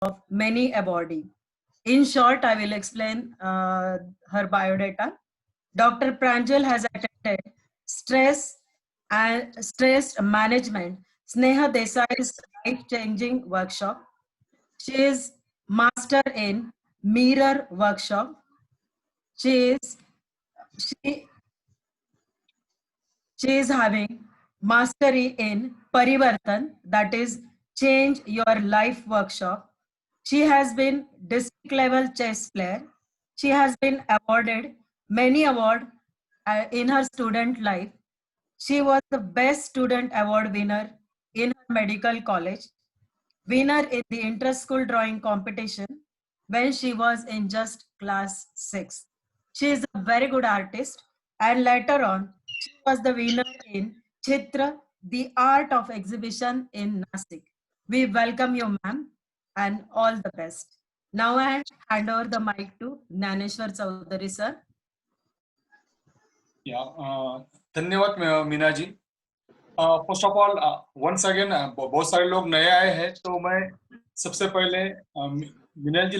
of many awardees. In short, I will explain her biodata. Dr. Pranjal has attended stress management, Sneha Desai's life-changing workshop. She is master in mirror workshop. She is having mastery in Parivartan, that is change your life workshop. She has been district level chess player. She has been awarded many awards in her student life. She was the best student award winner in her medical college, winner in the inter-school drawing competition when she was in just class 6. She is a very good artist, and later on, she was the winner in Chitra, the art of exhibition in Nasik. We welcome you, ma'am, and all the best. Now I hand over the mic to Gnaneshwar Chaudhary, sir. धन्यवाद Meena ji. First of all once again बहुत सारे लोग नए आए हैं, तो मैं सबसे पहले मिनल जी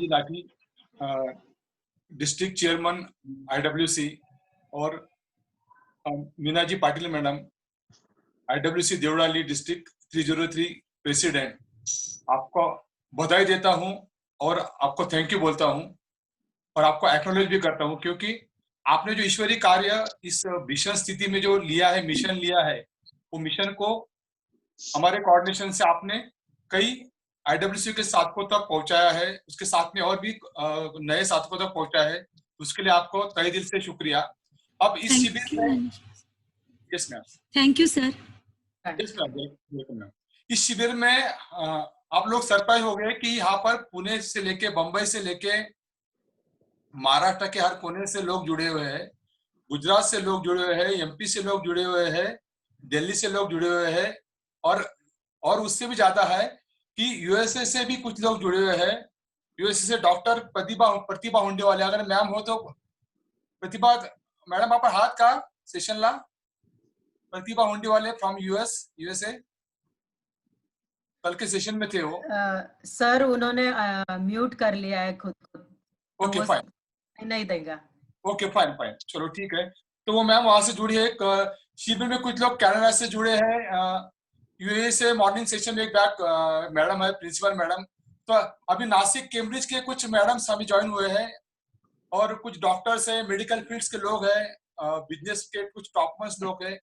लाठी डिस्ट्रिक्ट चेयरमैन IWC और Meena ji Patil madam IWC Devdali district 303 president, आपको बधाई देता हूं और आपको थैंक यू बोलता हूं और आपको एक्नॉलेज भी करता हूं, क्योंकि आपने जो ईश्वरीय कार्य इस भीषण स्थिति में जो लिया है, मिशन लिया है, वो मिशन को हमारे कोऑर्डिनेशन से आपने कई IWC के साथों तक पहुंचाया है, उसके साथ में और भी नए साथों तक पहुंचा है. उसके लिए आपको तहे दिल से शुक्रिया. अब इस शिविर में yes ma'am, thank you sir. Yes ma'am, इस शिविर में आप लोग सरप्राइज हो गए कि यहाँ पर पुणे से लेके, बंबई से लेके, महाराष्ट्र के हर कोने से लोग जुड़े हुए हैं, गुजरात से लोग जुड़े हुए हैं, MP से लोग जुड़े हुए हैं, दिल्ली से लोग जुड़े हुए हैं, और उससे भी ज्यादा है कि USA से भी कुछ लोग जुड़े हुए हैं. USA से डॉक्टर प्रतिभा हुंडे वाले, अगर मैम हो तो प्रतिभा मैडम आप हाथ का सेशन ला. प्रतिभा हुंडे वाले फ्रॉम USA कल के सेशन में थे वो. सर उन्होंने म्यूट कर लिया है खुद को. ओके फाइन, नहीं देगा. ओके फाइन, चलो ठीक है. तो वो मैम वहां से जुड़ी है. शिविर में कुछ लोग कनाडा से जुड़े हैं, UAE से मॉर्निंग सेशन में एक बैक मैडम है, प्रिंसिपल मैडम. तो अभी नासिक कैम्ब्रिज के कुछ मैडम अभी ज्वाइन हुए हैं और कुछ डॉक्टर्स हैं, मेडिकल फील्ड्स के लोग हैं, बिजनेस के कुछ टॉपमोस्ट लोग हैं.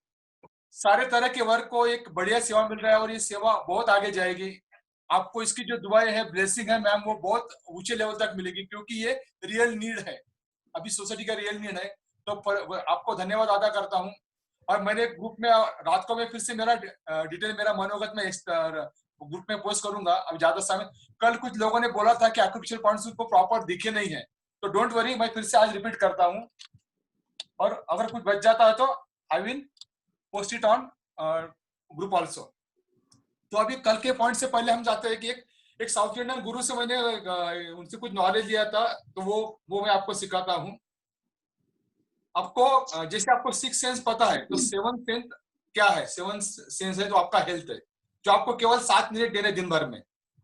सारे तरह के वर्ग को एक बढ़िया सेवा मिल रहा है और ये सेवा बहुत आगे जाएगी. आपको इसकी जो दुआएं है, ब्लेसिंग है मैम, वो बहुत ऊंचे लेवल तक मिलेगी, क्योंकि ये रियल नीड है, अभी सोसाइटी का रियल नीड है. तो आपको धन्यवाद अदा करता हूँ. और मैंने ग्रुप में रात को मैं फिर से मेरा डिटेल, मेरा मनोगत में ग्रुप में पोस्ट करूंगा. अब ज्यादा समय, कल कुछ लोगों ने बोला था कि एक्यूप्रेशर पॉइंट्स को प्रॉपर दिखे नहीं है, तो डोंट वरी, मैं फिर से आज रिपीट करता हूँ, और अगर कुछ बच जाता है तो I will post it on group also. तो अभी कल के पॉइंट से पहले हम जाते हैं कि एक साउथ इंडियन गुरु से मैंने उनसे कुछ नॉलेज लिया था, तो वो मैं आपको सिखाता हूँ. आपको जैसे आपको 6 सेंस पता है, तो 7th सेंस क्या है? 7th सेंस है जो आपका हेल्थ है, जो आपको केवल 7 मिनट देने दिन भर में.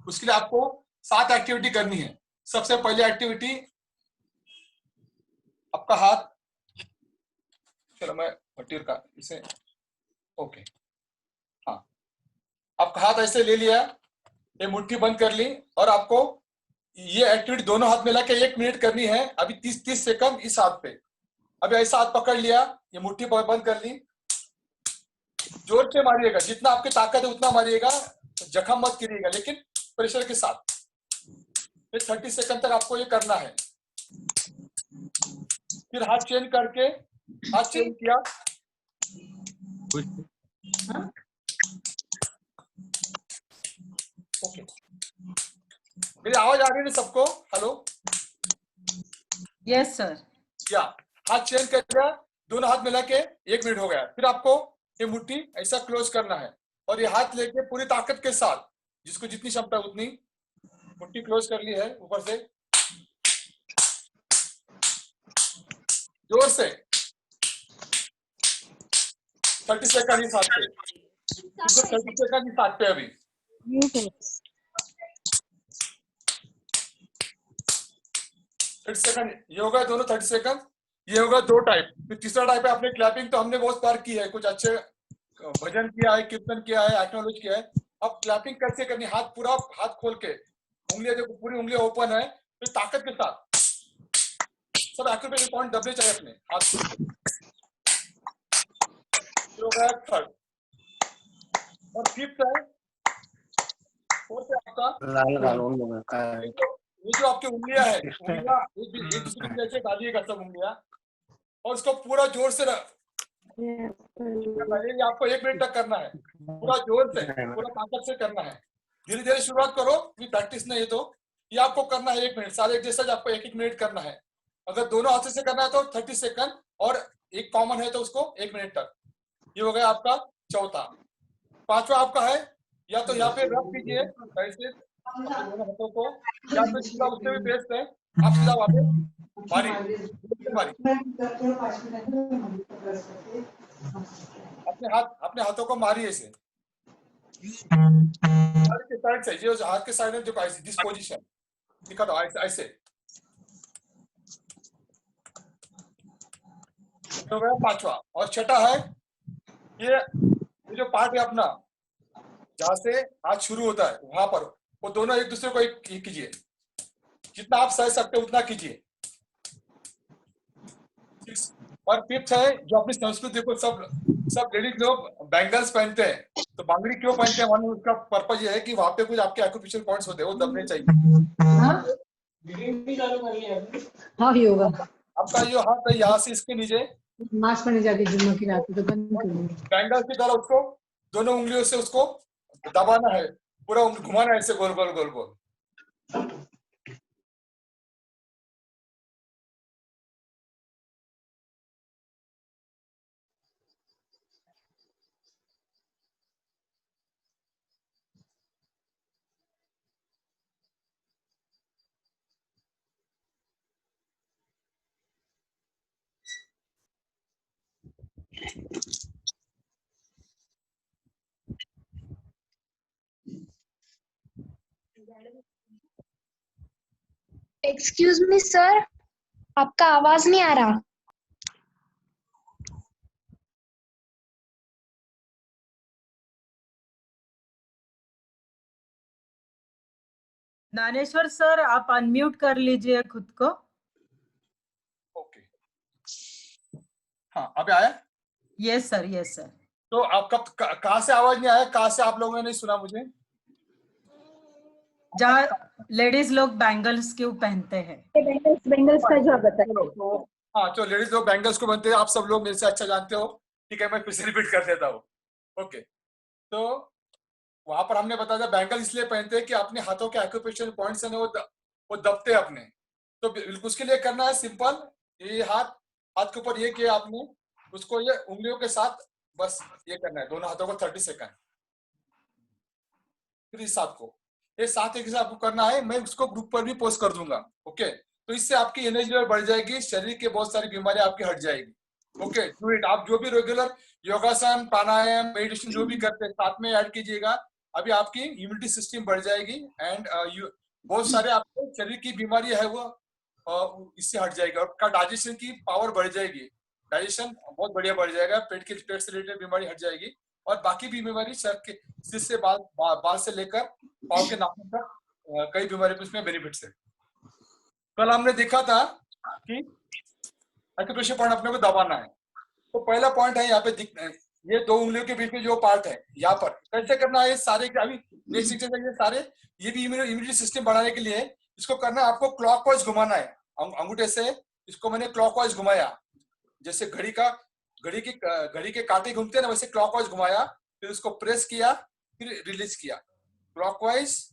उसके लिए आपको 7 एक्टिविटी करनी है. सबसे पहली एक्टिविटी, आपका हाथ, चलो मैं मटीर का इसे, ओके, हाँ, आपका हाथ ऐसे ले लिया, ये मुट्ठी बंद कर ली, और आपको ये एक्टिविटी दोनों हाथ मिला के 1 मिनट करनी है. अभी 30 सेकंड इस हाथ पे. अभी ऐसा हाथ पकड़ लिया, ये मुट्ठी बंद कर ली, जोर से मारिएगा, जितना आपकी ताकत है उतना मारिएगा, जख्म मत करिएगा, लेकिन प्रेशर के साथ. 30 सेकंड तक आपको ये करना है. फिर हाथ चेंज करके, हाथ चेंज किया, ओके. मेरी आवाज आ रही है सबको? Hello, yes sir. या हाथ चेंज कर दिया, दोनों हाथ मिला के 1 मिनट हो गया. फिर आपको ये मुट्ठी ऐसा क्लोज करना है, और ये हाथ लेके पूरी ताकत के साथ, जिसको जितनी क्षमता उतनी, मुट्ठी क्लोज कर ली है ऊपर से, जोर से 30 सेकंड इस हाथ पे, 30 सेकंड इस हाथ पे. अभी 30 सेकंड ये होगा, दोनों 30 सेकंड। ये होगा 2 टाइप। फिर तीसरा टाइप है अपने क्लैपिंग, तो हमने बहुत बार की है, कुछ अच्छे भजन किया है, कीर्तन किया है, एक्नॉलेज किया है। अब क्लैपिंग कैसे करनी, हाथ पूरा, हाथ खोल के, उंगलियां देखो पूरी उंगलियां ओपन है, फिर ताकत के साथ सब एक्यूप्रेशर पॉइंट दबने चाहिए अपने हाथ को। हो गया थर्ड। और फिफ्थ है, फोर्थ है आपका ये जो आपकी उंगलियां है, उंगलियां एक दूसरे के जैसे डालिएगा सब उंगलियां, और उसको पूरा जोर से ये आपको 1 मिनट तक करना है, पूरा जोर से, पूरा ताकत से करना है। धीरे धीरे शुरुआत करो, भी प्रैक्टिस नहीं है तो ये आपको करना है 1 मिनट। सारे एक्सरसाइज आपको 1-1 मिनट करना है। अगर दोनों हाथों से करना है तो 30 सेकंड, और एक कॉमन है तो उसको 1 मिनट तक। ये हो गया आपका चौथा। पांचवा आपका है, या तो यहाँ पे रब कीजिए ऐसे अपने दोनों हाथों को, या तो सीधा, उससे भी बेस्ट है आप सीधा वहां पे मारी मारी अपने हाथों को मारिए इसे हाथ के साइड से, ये हाथ के साइड में जो ऐसे दिस पोजीशन दिखा दो ऐसे। तो गया पांचवा। और छठा है, ये जो पार्ट है अपना, जहां से हाथ शुरू होता है वहां पर, वो दोनों एक दूसरे को एक कीजिए, जितना आप सह सकते हो उतना कीजिए। और फिफ्थ है, जो अपनी संस्कृति को सब लेडीज लोग बैंगल्स पहनते हैं, तो बांगड़ी क्यों पहनते हैं, मानो उसका पर्पज ये है कि वहां पे कुछ आपके एक्यूप्रेशर पॉइंट्स होते हैं, वो दबने चाहिए। हाँ योगा आपका जो हाथ है यहाँ से इसके नीचे मास में जाके जुम्मा की रात तो बंद कर दूंगी। बैंगल की तरह उसको दोनों उंगलियों से उसको दबाना है, पूरा घुमाना है ऐसे गोल गोल गोल गोल। एक्सक्यूज मी सर, आपका आवाज नहीं आ रहा। ज्ञानेश्वर सर, आप अनम्यूट कर लीजिए खुद को। ओके, हाँ अभी आया। Yes sir, yes sir. तो आपका कहाँ से आवाज नहीं आया, कहाँ से आप लोगों ने नहीं सुना मुझे? जहाँ लेडीज लोग बैंगल्स क्यों पहनते हैं। बेंगल्स का जो बताइए। तो हाँ, जो लेडीज लोग बैंगल्स को बनते हैं, आप सब लोग मेरे से अच्छा जानते हो, ठीक है, मैं फिर से रिपीट कर देता हूँ। ओके, तो वहां पर हमने बताया था बैंगल इसलिए पहनते हैं कि अपने हाथों के एक्यूप्रेशर पॉइंट्स हैं वो दबते हैं अपने। तो उसके लिए करना है सिंपल, ये हाथ के ऊपर ये किया आपने, उसको ये उंगलियों के साथ बस ये करना है, दोनों हाथों को 30 सेकंड। फिर इस हाथ को, ये 7 एक आपको करना है, मैं उसको ग्रुप पर भी पोस्ट कर दूंगा। ओके, तो इससे आपकी एनर्जी लेवल बढ़ जाएगी, शरीर के बहुत सारी बीमारियां आपकी हट जाएगी। Okay, do it. आप जो भी रेगुलर योगासन, प्राणायाम, मेडिटेशन जो भी करते हैं साथ में ऐड कीजिएगा, अभी आपकी इम्यूनिटी सिस्टम बढ़ जाएगी, एंड बहुत सारे आपके शरीर की बीमारी है वो इससे हट जाएगी, और आपका डाइजेशन की पावर बढ़ जाएगी, डाइजेशन बहुत बढ़िया बढ़ जाएगा, पेट से रिलेटेड बीमारी हट जाएगी, और बाकी भी बीमारी सर के सिर से बाल से लेकर पाँव के नाखून तक कई बीमारी उसमें बेनिफिट्स है। कल हमने देखा था कि एक्यूप्रेशर पॉइंट अपने को दबाना है, तो पहला पॉइंट है यहाँ पे ये 2 उंगलियों के बीच में जो पार्ट है, यहाँ पर कैसे करना है, सारे अभी नेक्स्ट एक्सरसाइज सारे, ये भी इम्यूनिटी सिस्टम बढ़ाने के लिए इसको करना है, आपको क्लॉकवाइज घुमाना है अंगूठे से। इसको मैंने क्लॉकवाइज घुमाया, जैसे घड़ी के कांटे घूमते हैं ना, वैसे क्लॉकवाइज घुमाया, फिर उसको प्रेस किया, फिर रिलीज किया, क्लॉकवाइज,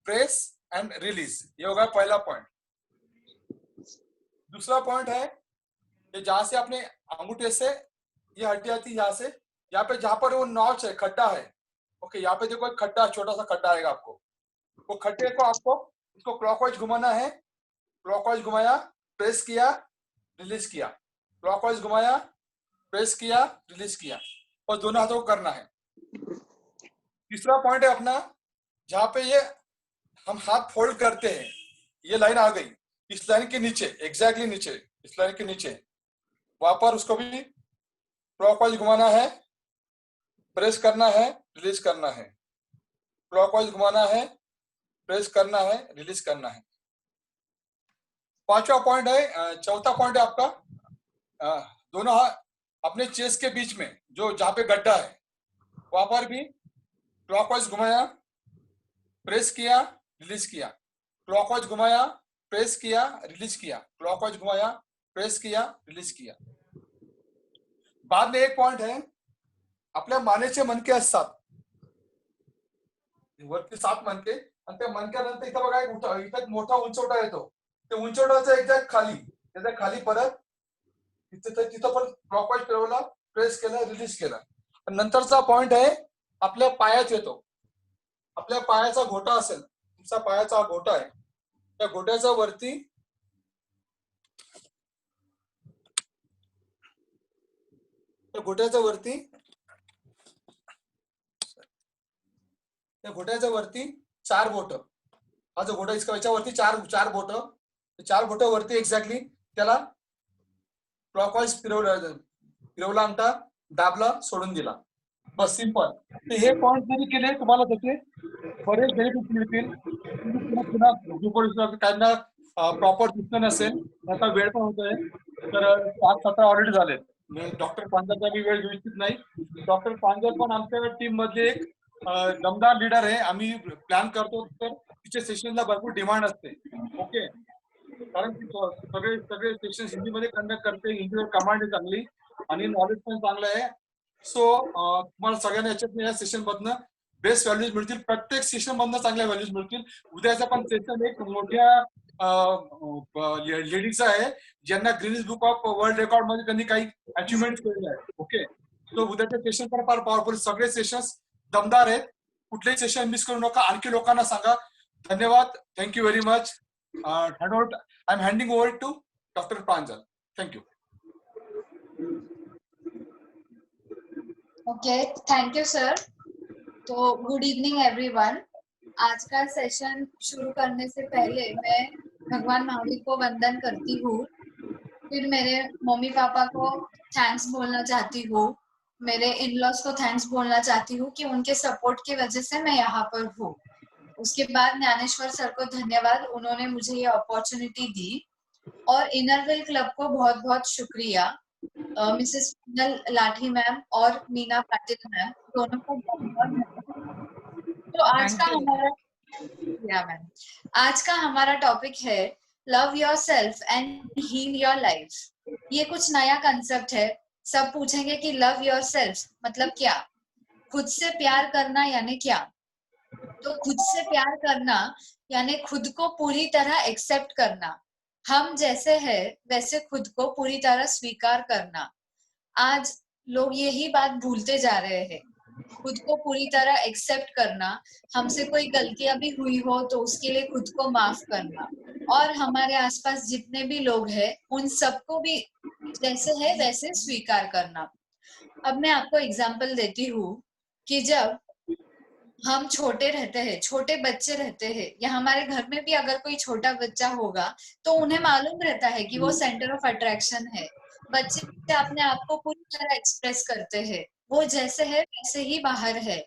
प्रेस एंड रिलीज। ये होगा पहला पॉइंट। दूसरा पॉइंट है, ये जहां से आपने अंगूठे से ये हड्डी आती है, यहाँ से, यहाँ पे जहां पर वो नॉच है, खड्डा है, ओके, यहाँ पे देखो एक खड्डा, छोटा सा खड्डा आएगा आपको, वो खड्डे को आपको इसको क्लॉकवाइज घुमाना है, क्लॉकवाइज घुमाया, प्रेस किया, रिलीज किया, क्लॉकवाइज घुमाया, प्रेस किया, रिलीज किया, और दोनों हाथों को करना है। तीसरा पॉइंट है अपना, जहां पे ये हम हाथ फोल्ड करते हैं, ये लाइन आ गई, इस लाइन के नीचे, एग्जैक्टली नीचे, इस लाइन के नीचे वहां पर उसको भी क्लॉकवाइज घुमाना है, प्रेस करना है, रिलीज करना है, क्लॉकवाइज घुमाना है, प्रेस करना है, रिलीज करना है। पांचवा पॉइंट है, चौथा पॉइंट है आपका, दोनों हाथ अपने चेस्ट के बीच में जो जहां पे गड्ढा है वहां पर भी क्लॉकवाइज घुमाया, प्रेस किया, रिलीज किया, क्लॉकवाइज घुमाया, प्रेस किया, रिलीज किया, क्लॉकवाइज घुमाया, प्रेस किया, रिलीज किया। बाद में एक पॉइंट है, आपल्या मानेचे मणके असतात, वरती 7 मणके, आणि त्या मणक्यानंतर इथं बघा इथं एक मोठा उंचवटा येतो, ते उंचवटाच्या एक्झॅक्ट खाली, त्याच्या खाली परत तिथं पण क्लॉकवाइज फिरवला, प्रेस केला, रिलीज केला। नंतरचा पॉइंट आहे आपल्या पायात येतो, आपल्या पायाचा घोटा असेल, तुमचा पायाचा घोटा आहे, त्या घोट्याच्या वरती घोट्याच्या वरती 4 बोट, हा जो घोटा इसका याच्यावरती 4 बोट वरती एक्झॅक्टली त्याला क्लॉकवाइज फिरवला अंगठा, दाबला, सोडून दिला, बस सिंपल। तर हे पॉइंट जरी केले तुम्हाला त्याचे बरेच बेनिफिट मिळतील। पुन्हा काहींना प्रॉपर दिसणं नसेल, त्याचा वेळ पण होतोय, तर 7-7 ऑलरेडी झाले। मी डॉक्टर पांजरचा मी वेळ घेऊ इच्छित नाही। डॉक्टर पांजर पण आमच्या टीम मध्ये एक दमदार लीडर आहे, आम्ही प्लॅन करतो तर तिच्या सेशनला भरपूर डिमांड असते, ओके, कारण ती सगळे सेशन हिंदीमध्ये कंडक्ट करते, हिंदीवर कमांड आहे चांगली आणि नॉलेज पण चांगलं आहे। सो तुम्हाला सगळ्यांना या सेशन मधनं बेस्ट व्हॅल्यूज मिळतील, प्रत्येक सेशन मधनं चांगल्या व्हॅल्यूज मिळतील। उद्याचा पण सेशन एक मोठ्या लेडीजचा आहे, ज्यांना Guinness book of world record मध्ये त्यांनी काही अचिव्हमेंट केलेले आहे, ओके। सो उद्याच्या सेशन पण फार पॉवरफुल, सगळे सेशन्स दमदार आहेत, कुठलेही सेशन मिस करू नका, आणखी लोकांना सांगा। धन्यवाद, thank you very much. I'm handing over to Dr. Pranjal. Thank you. Okay, thank you sir. तो गुड इवनिंग एवरीवन। आज का सेशन शुरू करने से पहले मैं भगवान महावीर को वंदन करती हूँ, फिर मेरे मम्मी पापा को थैंक्स बोलना चाहती हूँ, मेरे इन लॉज को थैंक्स बोलना चाहती हूँ कि उनके सपोर्ट की वजह से मैं यहाँ पर हूँ। उसके बाद ज्ञानेश्वर सर को धन्यवाद, उन्होंने मुझे ये अपॉर्चुनिटी दी, और इनरवेल क्लब को बहुत बहुत शुक्रिया, मिसेस लाठी मैम और मीना पाटिल मैम, दोनों को बहुत बहुत धन्यवाद। तो आज का हमारा टॉपिक है love yourself and heal your life. ये कुछ नया कंसेप्ट है। सब पूछेंगे कि लव योरसेल्फ मतलब क्या, खुद से प्यार करना यानी क्या। तो खुद से प्यार करना यानी खुद को पूरी तरह एक्सेप्ट करना, हम जैसे हैं वैसे खुद को पूरी तरह स्वीकार करना। आज लोग यही बात भूलते जा रहे हैं, खुद को पूरी तरह एक्सेप्ट करना, हमसे कोई गलतियां भी हुई हो तो उसके लिए खुद को माफ करना, और हमारे आसपास जितने भी लोग हैं उन सबको भी जैसे है वैसे स्वीकार करना। अब मैं आपको एग्जांपल देती हूँ कि जब हम छोटे रहते हैं, छोटे बच्चे रहते हैं, या हमारे घर में भी अगर कोई छोटा बच्चा होगा तो उन्हें मालूम रहता है कि वो सेंटर ऑफ अट्रैक्शन है। बच्चे अपने आप को पूरी तरह एक्सप्रेस करते हैं, वो जैसे है वैसे ही बाहर है,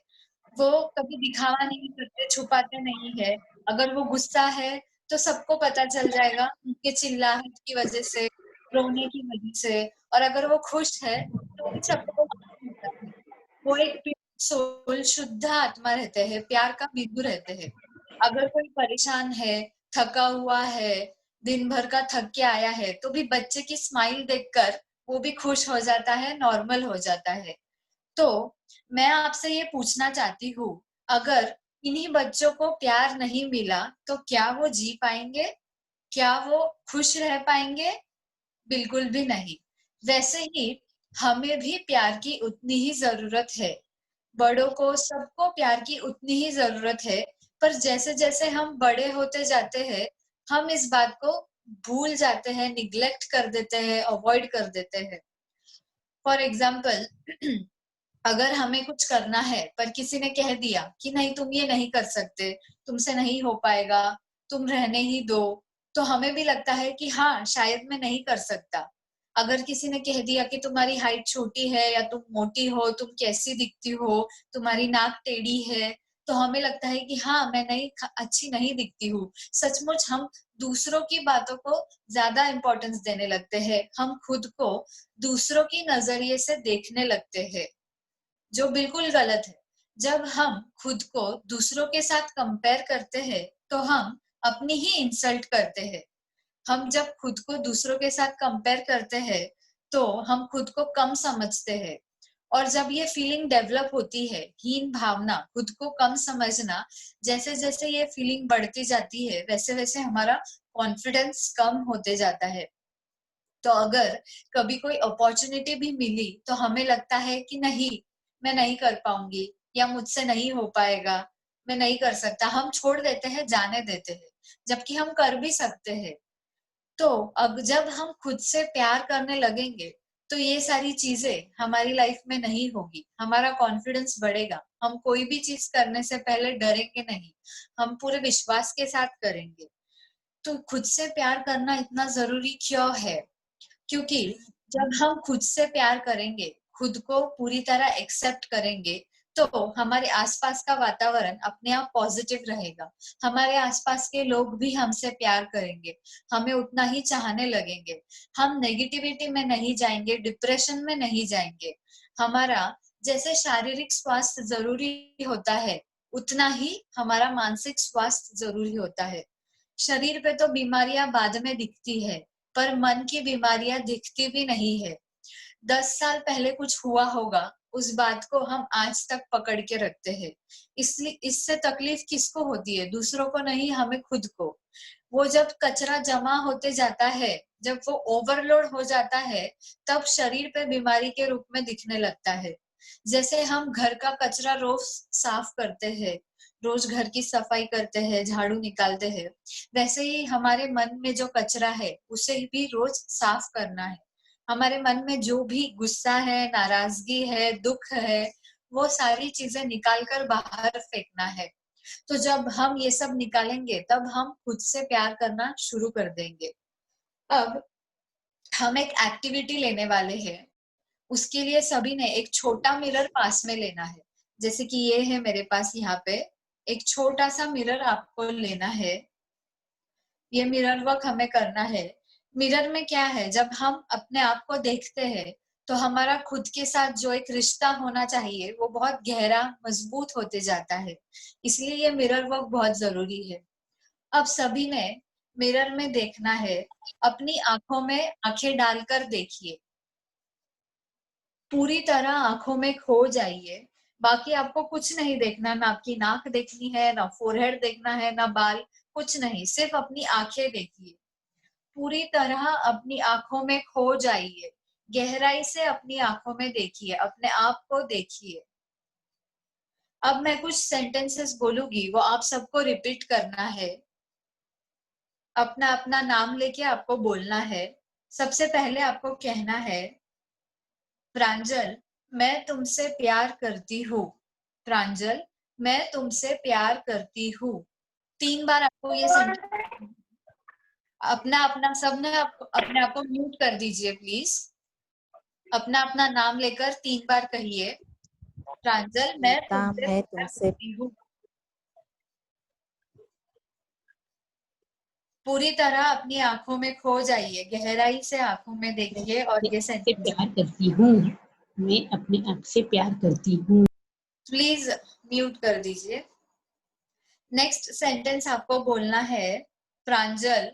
वो कभी दिखावा नहीं करते, छुपाते नहीं है। अगर वो गुस्सा है तो सबको पता चल जाएगा उनके चिल्लाहट की वजह से, रोने की वजह से, और अगर वो खुश है तो भी सबको मालूम होता है। वो एक सोल, शुद्ध आत्मा रहते हैं, प्यार का बिंदु रहते हैं। अगर कोई परेशान है, थका हुआ है, दिन भर का थक के आया है, तो भी बच्चे की स्माइल देखकर वो भी खुश हो जाता है, नॉर्मल हो जाता है। तो मैं आपसे ये पूछना चाहती हूँ, अगर इन्हीं बच्चों को प्यार नहीं मिला तो क्या वो जी पाएंगे, क्या वो खुश रह पाएंगे? बिल्कुल भी नहीं। वैसे ही हमें भी प्यार की उतनी ही जरूरत है, बड़ों को, सबको प्यार की उतनी ही जरूरत है। पर जैसे जैसे हम बड़े होते जाते हैं हम इस बात को भूल जाते हैं, निग्लेक्ट कर देते हैं, अवॉइड कर देते हैं। फॉर एग्जाम्पल, अगर हमें कुछ करना है पर किसी ने कह दिया कि नहीं तुम ये नहीं कर सकते, तुमसे नहीं हो पाएगा, तुम रहने ही दो, तो हमें भी लगता है कि हाँ शायद मैं नहीं कर सकता। अगर किसी ने कह दिया कि तुम्हारी हाइट छोटी है या तुम मोटी हो, तुम कैसी दिखती हो, तुम्हारी नाक टेढ़ी है, तो हमें लगता है कि हाँ मैं अच्छी नहीं दिखती हूँ। सचमुच हम दूसरों की बातों को ज्यादा इंपॉर्टेंस देने लगते हैं, हम खुद को दूसरों की नजरिए से देखने लगते हैं, जो बिल्कुल गलत है। जब हम खुद को दूसरों के साथ कंपेयर करते हैं तो हम अपनी ही इंसल्ट करते हैं। हम जब खुद को दूसरों के साथ कंपेयर करते हैं तो हम खुद को कम समझते हैं, और जब ये फीलिंग डेवलप होती है, हीन भावना, खुद को कम समझना, जैसे जैसे ये फीलिंग बढ़ती जाती है वैसे वैसे हमारा कॉन्फिडेंस कम होते जाता है। तो अगर कभी कोई अपॉर्चुनिटी भी मिली तो हमें लगता है कि नहीं, मैं नहीं कर पाऊंगी, या मुझसे नहीं हो पाएगा, मैं नहीं कर सकता, हम छोड़ देते हैं, जाने देते हैं, जबकि हम कर भी सकते हैं। तो अब जब हम खुद से प्यार करने लगेंगे तो ये सारी चीजें हमारी लाइफ में नहीं होगी, हमारा कॉन्फिडेंस बढ़ेगा, हम कोई भी चीज करने से पहले डरेंगे नहीं, हम पूरे विश्वास के साथ करेंगे। तो खुद से प्यार करना इतना जरूरी क्यों है? क्योंकि जब हम खुद से प्यार करेंगे, खुद को पूरी तरह एक्सेप्ट करेंगे, तो हमारे आसपास का वातावरण अपने आप पॉजिटिव रहेगा, हमारे आसपास के लोग भी हमसे प्यार करेंगे, हमें उतना ही चाहने लगेंगे, हम नेगेटिविटी में नहीं जाएंगे, डिप्रेशन में नहीं जाएंगे। हमारा जैसे शारीरिक स्वास्थ्य जरूरी होता है उतना ही हमारा मानसिक स्वास्थ्य जरूरी होता है। शरीर पे तो बीमारियां बाद में दिखती है, पर मन की बीमारियां दिखती भी नहीं है। 10 साल पहले कुछ हुआ होगा, उस बात को हम आज तक पकड़ के रखते हैं। इसलिए इससे तकलीफ किसको होती है? दूसरों को नहीं, हमें खुद को। वो जब कचरा जमा होते जाता है, जब वो ओवरलोड हो जाता है, तब शरीर पे बीमारी के रूप में दिखने लगता है। जैसे हम घर का कचरा रोज साफ करते हैं, रोज घर की सफाई करते हैं, झाड़ू निकालते हैं, वैसे ही हमारे मन में जो कचरा है उसे भी रोज साफ करना है। हमारे मन में जो भी गुस्सा है, नाराजगी है, दुख है, वो सारी चीजें निकाल कर बाहर फेंकना है। तो जब हम ये सब निकालेंगे तब हम खुद से प्यार करना शुरू कर देंगे। अब हम एक एक्टिविटी लेने वाले हैं, उसके लिए सभी ने एक छोटा मिरर पास में लेना है। जैसे कि ये है मेरे पास, यहाँ पे एक छोटा सा मिरर आपको लेना है। ये मिरर वर्क हमें करना है। मिरर में क्या है, जब हम अपने आप को देखते हैं तो हमारा खुद के साथ जो एक रिश्ता होना चाहिए वो बहुत गहरा, मजबूत होते जाता है। इसलिए ये मिरर वर्क बहुत जरूरी है। अब सभी ने मिरर में देखना है, अपनी आंखों में आंखें डालकर देखिए, पूरी तरह आंखों में खो जाइए। बाकी आपको कुछ नहीं देखना, ना आपकी नाक देखनी है, ना फोरहेड देखना है, ना बाल, कुछ नहीं, सिर्फ अपनी आंखें देखिए। पूरी तरह अपनी आंखों में खो जाइए, गहराई से अपनी आंखों में देखिए, अपने आप को देखिए। अब मैं कुछ सेंटेंसेस बोलूंगी, वो आप सबको रिपीट करना है। अपना अपना नाम लेके आपको बोलना है। सबसे पहले आपको कहना है, प्रांजल मैं तुमसे प्यार करती हूँ। प्रांजल मैं तुमसे प्यार करती हूँ। 3 बार आपको ये सेंटेंस, अपना अपना, सबने अपने आप को म्यूट कर दीजिए प्लीज। अपना अपना नाम लेकर 3 बार कहिए, प्रांजल मैं गीता तुमसे मैं प्यार तुमसे करती हूँ। पूरी तरह अपनी आंखों में खो जाइए, गहराई से आंखों में देखिए और ये से सेंटेंस प्यार करती हूँ। मैं अपने आप से प्यार करती हूँ। प्लीज म्यूट कर दीजिए। नेक्स्ट सेंटेंस आपको बोलना है, प्रांजल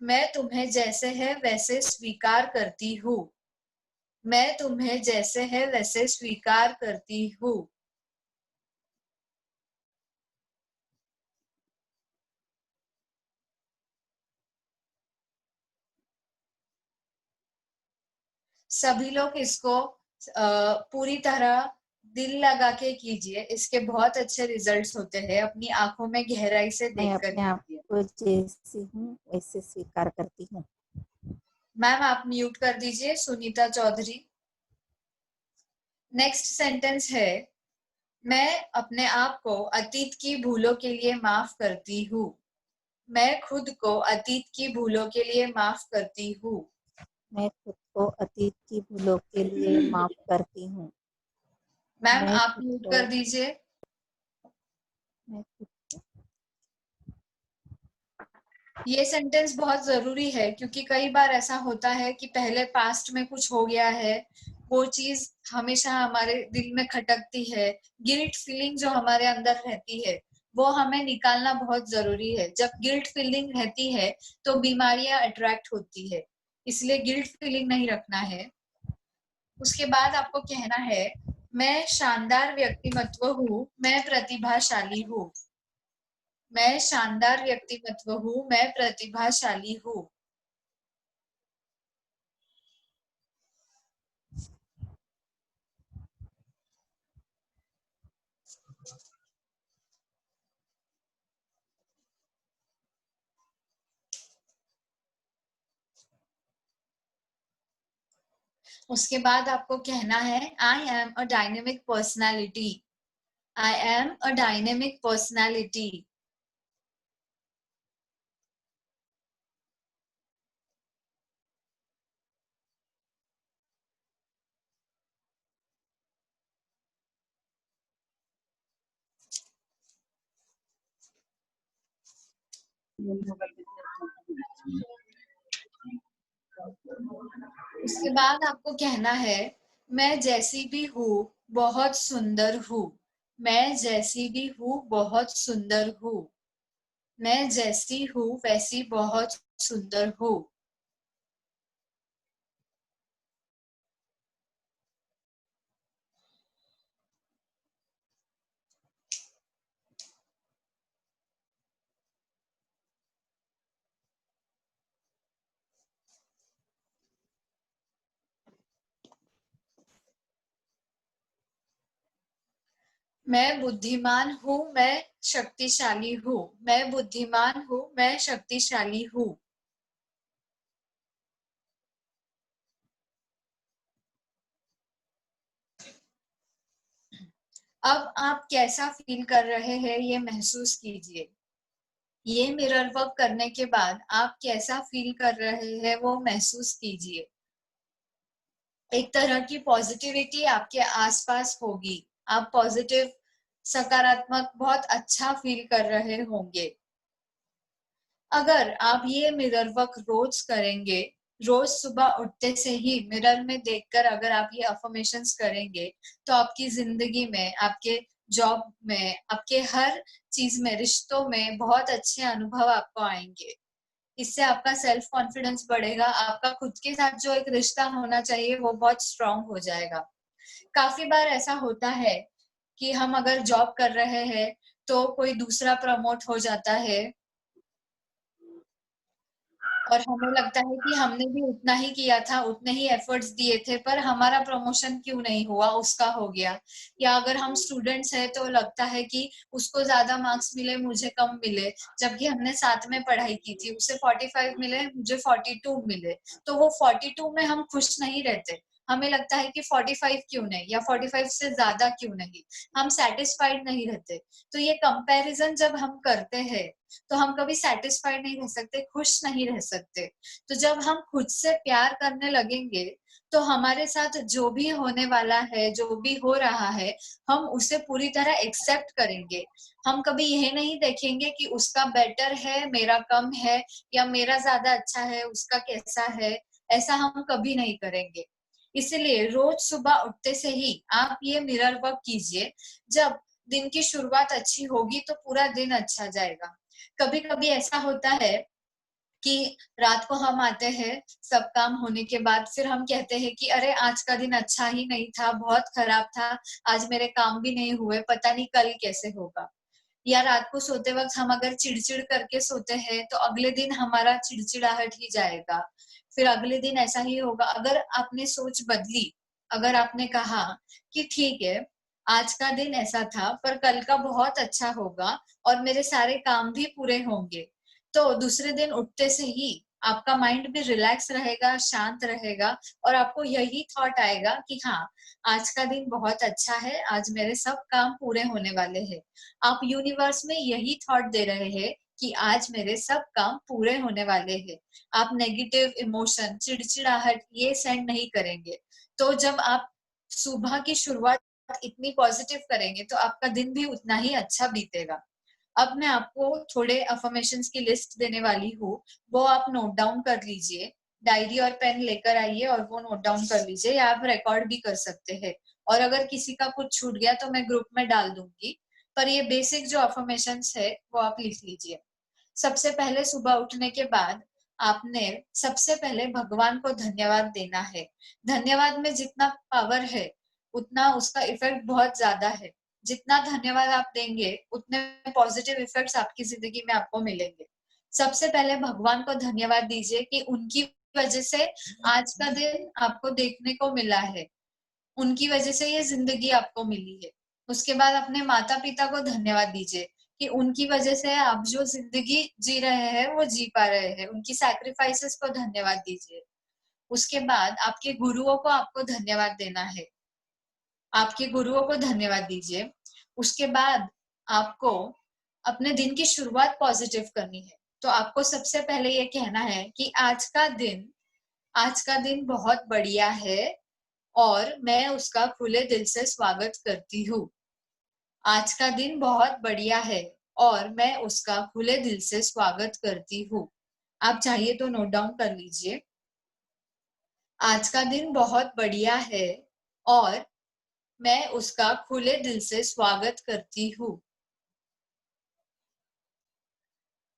मैं तुम्हें जैसे है वैसे स्वीकार करती हूँ। मैं तुम्हें जैसे है वैसे स्वीकार करती हूँ। सभी लोग इसको पूरी तरह दिल लगा के कीजिए, इसके बहुत अच्छे रिजल्ट्स होते हैं। अपनी आंखों में गहराई से मैं देखकर अपने आप कीजिए। को जैसी हूँ वैसे स्वीकार करती हूँ। मैम आप म्यूट कर दीजिए, सुनीता चौधरी। नेक्स्ट सेंटेंस है, मैं अपने आप को अतीत की भूलों के लिए माफ करती हूँ। मैं खुद को अतीत की भूलों के लिए माफ करती हूँ। मैं खुद को अतीत की भूलों के लिए माफ करती हूँ। मैम मैं आप खुद म्यूट को कर दीजिए। मैं खुद ये सेंटेंस बहुत जरूरी है क्योंकि कई बार ऐसा होता है कि पहले पास्ट में कुछ हो गया है, वो चीज हमेशा हमारे दिल में खटकती है। गिल्ट फीलिंग जो हमारे अंदर रहती है वो हमें निकालना बहुत जरूरी है। जब गिल्ट फीलिंग रहती है तो बीमारियां अट्रैक्ट होती है, इसलिए गिल्ट फीलिंग नहीं रखना है। उसके बाद आपको कहना है मैं शानदार व्यक्तिमत्व हूँ, मैं प्रतिभाशाली हूँ। मैं शानदार व्यक्तिमत्व हूँ, मैं प्रतिभाशाली हूँ। उसके बाद आपको कहना है I am a dynamic personality. I am a dynamic personality. उसके बाद आपको कहना है मैं जैसी भी हूँ बहुत सुंदर हूँ। मैं जैसी भी हूँ बहुत सुंदर हूँ। मैं जैसी हूँ वैसी बहुत सुंदर हूँ। मैं बुद्धिमान हूँ, मैं शक्तिशाली हूँ। मैं बुद्धिमान हूँ, मैं शक्तिशाली हूँ। अब आप कैसा फील कर रहे हैं ये महसूस कीजिए। ये मिरर वर्क करने के बाद आप कैसा फील कर रहे हैं वो महसूस कीजिए। एक तरह की पॉजिटिविटी आपके आसपास होगी। आप पॉजिटिव, सकारात्मक, बहुत अच्छा फील कर रहे होंगे। अगर आप ये मिरर वर्क रोज करेंगे, रोज सुबह उठते से ही मिरर में देखकर अगर आप ये अफर्मेशंस करेंगे तो आपकी जिंदगी में, आपके जॉब में, आपके हर चीज में, रिश्तों में बहुत अच्छे अनुभव आपको आएंगे। इससे आपका सेल्फ कॉन्फिडेंस बढ़ेगा। आपका खुद के साथ जो एक रिश्ता होना चाहिए वो बहुत स्ट्रांग हो जाएगा। काफी बार ऐसा होता है कि हम अगर जॉब कर रहे हैं तो कोई दूसरा प्रमोट हो जाता है और हमें लगता है कि हमने भी उतना ही किया था, उतने ही एफर्ट्स दिए थे, पर हमारा प्रमोशन क्यों नहीं हुआ, उसका हो गया। या अगर हम स्टूडेंट्स हैं तो लगता है कि उसको ज्यादा मार्क्स मिले, मुझे कम मिले, जबकि हमने साथ में पढ़ाई की थी। उसे 45 मिले, मुझे 42 मिले, तो वो 42 में हम खुश नहीं रहते। हमें लगता है कि 45 क्यों नहीं, या 45 से ज्यादा क्यों नहीं, हम सेटिस्फाइड नहीं रहते। तो ये कंपैरिजन जब हम करते हैं तो हम कभी सेटिस्फाइड नहीं रह सकते, खुश नहीं रह सकते। तो जब हम खुद से प्यार करने लगेंगे तो हमारे साथ जो भी होने वाला है, जो भी हो रहा है, हम उसे पूरी तरह एक्सेप्ट करेंगे। हम कभी यह नहीं देखेंगे कि उसका बेटर है, मेरा कम है, या मेरा ज्यादा अच्छा है, उसका कैसा है। ऐसा हम कभी नहीं करेंगे। इसलिए रोज सुबह उठते से ही आप ये मिरर वर्क कीजिए। जब दिन की शुरुआत अच्छी होगी तो पूरा दिन अच्छा जाएगा। कभी कभी ऐसा होता है कि रात को हम आते हैं सब काम होने के बाद, फिर हम कहते हैं कि अरे आज का दिन अच्छा ही नहीं था, बहुत खराब था, आज मेरे काम भी नहीं हुए, पता नहीं कल कैसे होगा। या रात को सोते वक्त हम अगर चिड़चिड़ करके सोते हैं तो अगले दिन हमारा चिड़चिड़ाहट ही जाएगा, फिर अगले दिन ऐसा ही होगा। अगर आपने सोच बदली, अगर आपने कहा कि ठीक है आज का दिन ऐसा था पर कल का बहुत अच्छा होगा और मेरे सारे काम भी पूरे होंगे, तो दूसरे दिन उठते से ही आपका माइंड भी रिलैक्स रहेगा, शांत रहेगा, और आपको यही थॉट आएगा कि हाँ आज का दिन बहुत अच्छा है, आज मेरे सब काम पूरे होने वाले हैं। आप यूनिवर्स में यही थॉट दे रहे हैं कि आज मेरे सब काम पूरे होने वाले हैं। आप नेगेटिव इमोशन, चिड़चिड़ाहट ये सेंड नहीं करेंगे। तो जब आप सुबह की शुरुआत इतनी पॉजिटिव करेंगे तो आपका दिन भी उतना ही अच्छा बीतेगा। अब मैं आपको थोड़े अफर्मेशंस की लिस्ट देने वाली हूँ, वो आप नोट डाउन कर लीजिए। डायरी और पेन लेकर आइए और वो नोट डाउन कर लीजिए, या आप रिकॉर्ड भी कर सकते हैं। और अगर किसी का कुछ छूट गया तो मैं ग्रुप में डाल दूंगी, पर ये बेसिक जो अफर्मेशंस है वो आप लिख लीजिए। सबसे पहले सुबह उठने के बाद आपने सबसे पहले भगवान को धन्यवाद देना है। धन्यवाद में जितना पावर है उतना उसका इफेक्ट बहुत ज्यादा है। जितना धन्यवाद आप देंगे उतने पॉजिटिव इफेक्ट्स आपकी जिंदगी में आपको मिलेंगे। सबसे पहले भगवान को धन्यवाद दीजिए कि उनकी वजह से आज का दिन आपको देखने को मिला है, उनकी वजह से ये जिंदगी आपको मिली है। उसके बाद अपने माता पिता को धन्यवाद दीजिए कि उनकी वजह से आप जो जिंदगी जी रहे हैं वो जी पा रहे हैं, उनकी सैक्रिफाइसेस को धन्यवाद दीजिए। उसके बाद आपके गुरुओं को आपको धन्यवाद देना है, आपके गुरुओं को धन्यवाद दीजिए। उसके बाद आपको अपने दिन की शुरुआत पॉजिटिव करनी है, तो आपको सबसे पहले ये कहना है कि आज का दिन बहुत बढ़िया है और मैं उसका खुले दिल से स्वागत करती हूँ। आज का दिन बहुत बढ़िया है और मैं उसका खुले दिल से स्वागत करती हूँ। आप चाहिए तो नोट डाउन कर लीजिए। आज का दिन बहुत बढ़िया है और मैं उसका खुले दिल से स्वागत करती हूँ।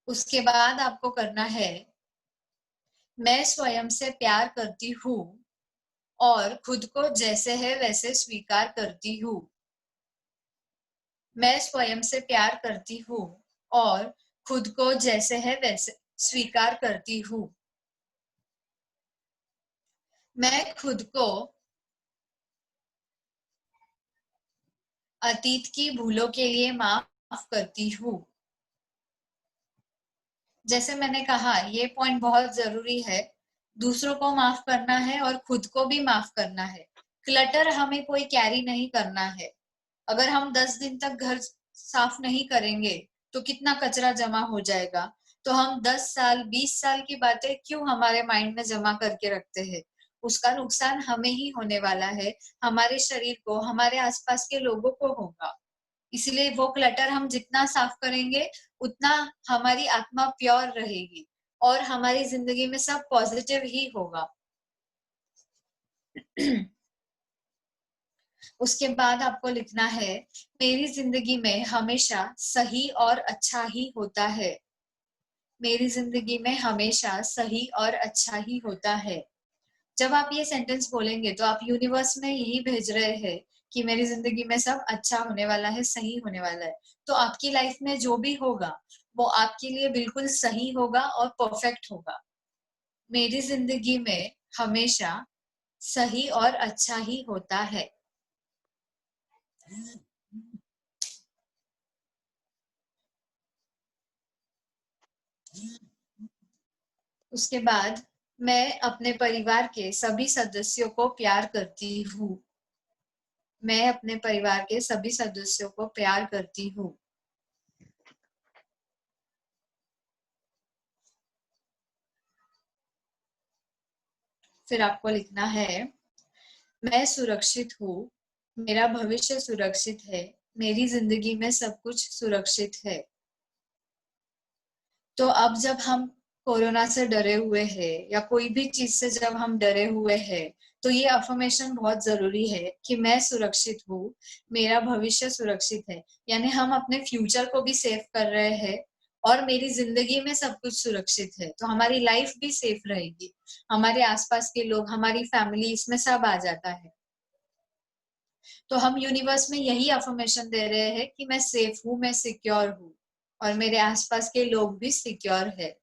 उसके बाद आपको करना है, मैं स्वयं से प्यार करती हूँ और खुद को जैसे है वैसे स्वीकार करती हूँ। मैं स्वयं से प्यार करती हूँ और खुद को जैसे है वैसे स्वीकार करती हूँ। मैं खुद को अतीत की भूलों के लिए माफ करती हूँ। जैसे मैंने कहा, ये पॉइंट बहुत जरूरी है। दूसरों को माफ करना है और खुद को भी माफ करना है। क्लटर हमें कोई कैरी नहीं करना है। अगर हम 10 दिन तक घर साफ नहीं करेंगे तो कितना कचरा जमा हो जाएगा। तो हम 10 साल 20 साल की बातें क्यों हमारे माइंड में जमा करके रखते हैं? उसका नुकसान हमें ही होने वाला है, हमारे शरीर को, हमारे आसपास के लोगों को होगा। इसलिए वो क्लटर हम जितना साफ करेंगे उतना हमारी आत्मा प्योर रहेगी और हमारी जिंदगी में सब पॉजिटिव ही होगा। उसके बाद आपको लिखना है, मेरी जिंदगी में हमेशा सही और अच्छा ही होता है। मेरी जिंदगी में हमेशा सही और अच्छा ही होता है। जब आप ये सेंटेंस बोलेंगे तो आप यूनिवर्स में यही भेज रहे हैं कि मेरी जिंदगी में सब अच्छा होने वाला है, सही होने वाला है। तो आपकी लाइफ में जो भी होगा वो आपके लिए बिल्कुल सही होगा और परफेक्ट होगा। मेरी जिंदगी में हमेशा सही और अच्छा ही होता है। उसके बाद मैं अपने परिवार के सभी सदस्यों को प्यार करती हूँ। मैं अपने परिवार के सभी सदस्यों को प्यार करती हूँ। फिर आपको लिखना है, मैं सुरक्षित हूँ, मेरा भविष्य सुरक्षित है, मेरी जिंदगी में सब कुछ सुरक्षित है। तो अब जब हम कोरोना से डरे हुए हैं या कोई भी चीज से जब हम डरे हुए हैं तो ये अफर्मेशन बहुत जरूरी है कि मैं सुरक्षित हूँ, मेरा भविष्य सुरक्षित है। यानी हम अपने फ्यूचर को भी सेव कर रहे हैं और मेरी जिंदगी में सब कुछ सुरक्षित है, तो हमारी लाइफ भी सेफ रहेगी। हमारे आसपास के लोग, हमारी फैमिली, इसमें सब आ जाता है। तो हम यूनिवर्स में यही अफर्मेशन दे रहे हैं कि मैं सेफ हूँ, मैं सिक्योर हूँ और मेरे आसपास के लोग भी सिक्योर है।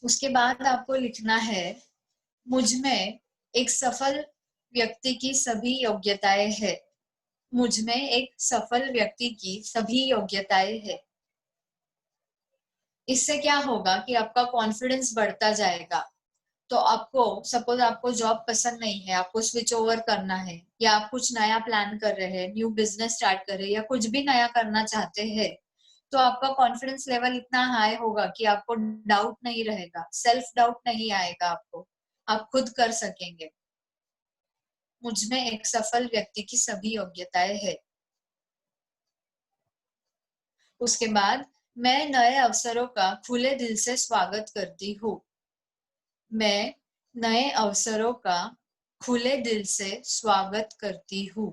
उसके बाद आपको लिखना है, मुझ में एक सफल व्यक्ति की सभी योग्यताएं है। मुझ में एक सफल व्यक्ति की सभी योग्यताएं है। इससे क्या होगा कि आपका कॉन्फिडेंस बढ़ता जाएगा। तो आपको सपोज आपको जॉब पसंद नहीं है, आपको स्विच ओवर करना है, या आप कुछ नया प्लान कर रहे हैं, न्यू बिजनेस स्टार्ट कर रहे हैं, या कुछ भी नया करना चाहते हैं, तो आपका कॉन्फिडेंस लेवल इतना हाई होगा कि आपको डाउट नहीं रहेगा, सेल्फ डाउट नहीं आएगा आपको, आप खुद कर सकेंगे। मुझ में एक सफल व्यक्ति की सभी योग्यताएं हैं। उसके बाद मैं नए अवसरों का खुले दिल से स्वागत करती हूँ। मैं नए अवसरों का खुले दिल से स्वागत करती हूँ।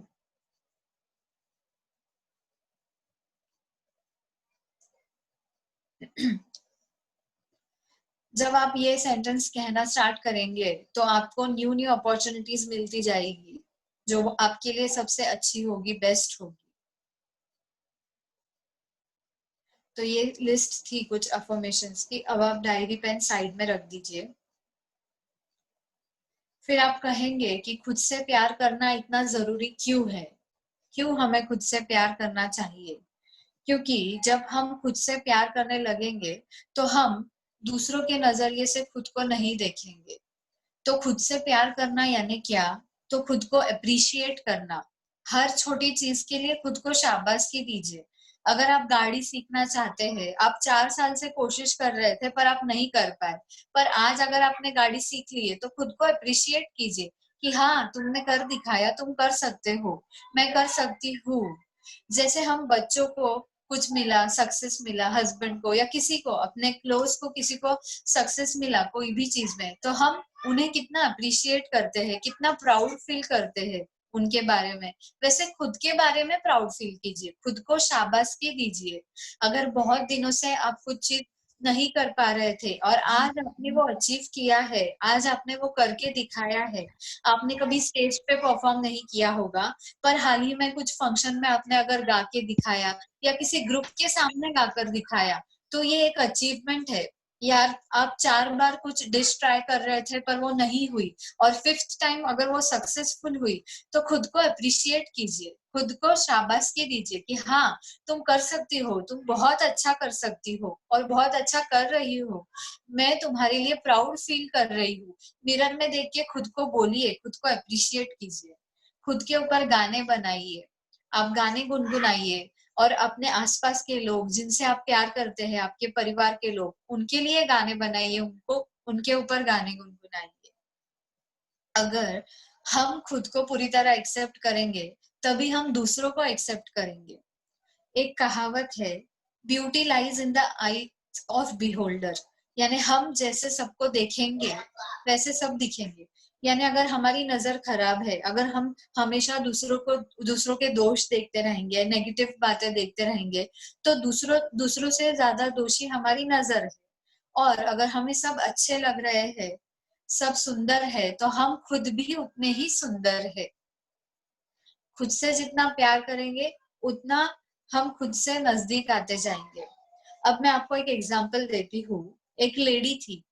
जब आप ये सेंटेंस कहना स्टार्ट करेंगे तो आपको न्यू न्यू अपॉर्चुनिटीज मिलती जाएगी जो आपके लिए सबसे अच्छी होगी, बेस्ट होगी। तो ये लिस्ट थी कुछ अफर्मेशंस की। अब आप डायरी पेन साइड में रख दीजिए। फिर आप कहेंगे कि खुद से प्यार करना इतना जरूरी क्यों है, क्यों हमें खुद से प्यार करना चाहिए। क्योंकि जब हम खुद से प्यार करने लगेंगे तो हम दूसरों के नजरिए से खुद को नहीं देखेंगे। तो खुद से प्यार करना यानी क्या? तो खुद को अप्रिशिएट करना। हर छोटी चीज के लिए खुद को शाबाशी दीजिए। अगर आप गाड़ी सीखना चाहते हैं, आप 4 साल से कोशिश कर रहे थे पर आप नहीं कर पाए, पर आज अगर आपने गाड़ी सीख ली है तो खुद को अप्रिशिएट कीजिए कि हाँ, तुमने कर दिखाया, तुम कर सकते हो, मैं कर सकती हूँ। जैसे हम बच्चों को कुछ मिला, सक्सेस मिला, हस्बैंड को या किसी को, अपने क्लोज को, किसी को सक्सेस मिला कोई भी चीज में, तो हम उन्हें कितना अप्रिशिएट करते हैं, कितना प्राउड फील करते हैं उनके बारे में। वैसे खुद के बारे में प्राउड फील कीजिए, खुद को शाबाशी दीजिए। अगर बहुत दिनों से आप कुछ चीज नहीं कर पा रहे थे और आज आपने वो अचीव किया है, आज आपने वो करके दिखाया है। आपने कभी स्टेज पे परफॉर्म नहीं किया होगा, पर हाल ही में कुछ फंक्शन में आपने अगर गा के दिखाया या किसी ग्रुप के सामने गाकर दिखाया, तो ये एक अचीवमेंट है। यार, आप 4 बार कुछ डिश ट्राई कर रहे थे पर वो नहीं हुई, और 5th टाइम अगर वो सक्सेसफुल हुई, तो खुद को अप्रिशिएट कीजिए, खुद को शाबाशी दीजिए कि हाँ, तुम कर सकती हो, तुम बहुत अच्छा कर सकती हो और बहुत अच्छा कर रही हो। मैं तुम्हारे लिए प्राउड फील कर रही हूँ। मिरर में देख के खुद को बोलिए, खुद को अप्रिशिएट कीजिए। खुद के ऊपर गाने बनाइए, आप गाने गुनगुनाइए, और अपने आसपास के लोग जिनसे आप प्यार करते हैं, आपके परिवार के लोग, उनके लिए गाने बनाइए, उनको उनके ऊपर गाने गुनगुनाइए। अगर हम खुद को पूरी तरह एक्सेप्ट करेंगे तभी हम दूसरों को एक्सेप्ट करेंगे। एक कहावत है, beauty lies in the I of beholder, यानी हम जैसे सबको देखेंगे वैसे सब दिखेंगे। यानी अगर हमारी नजर खराब है, अगर हम हमेशा दूसरों के दोष देखते रहेंगे, नेगेटिव बातें देखते रहेंगे, तो दूसरों से ज्यादा दोषी हमारी नजर है। और अगर हमें सब अच्छे लग रहे हैं, सब सुंदर है, तो हम खुद भी उतने ही सुंदर है। खुद से जितना प्यार करेंगे उतना हम खुद से नजदीक आते जाएंगे। अब मैं आपको एक एग्जांपल देती हूँ। एक लेडी थी,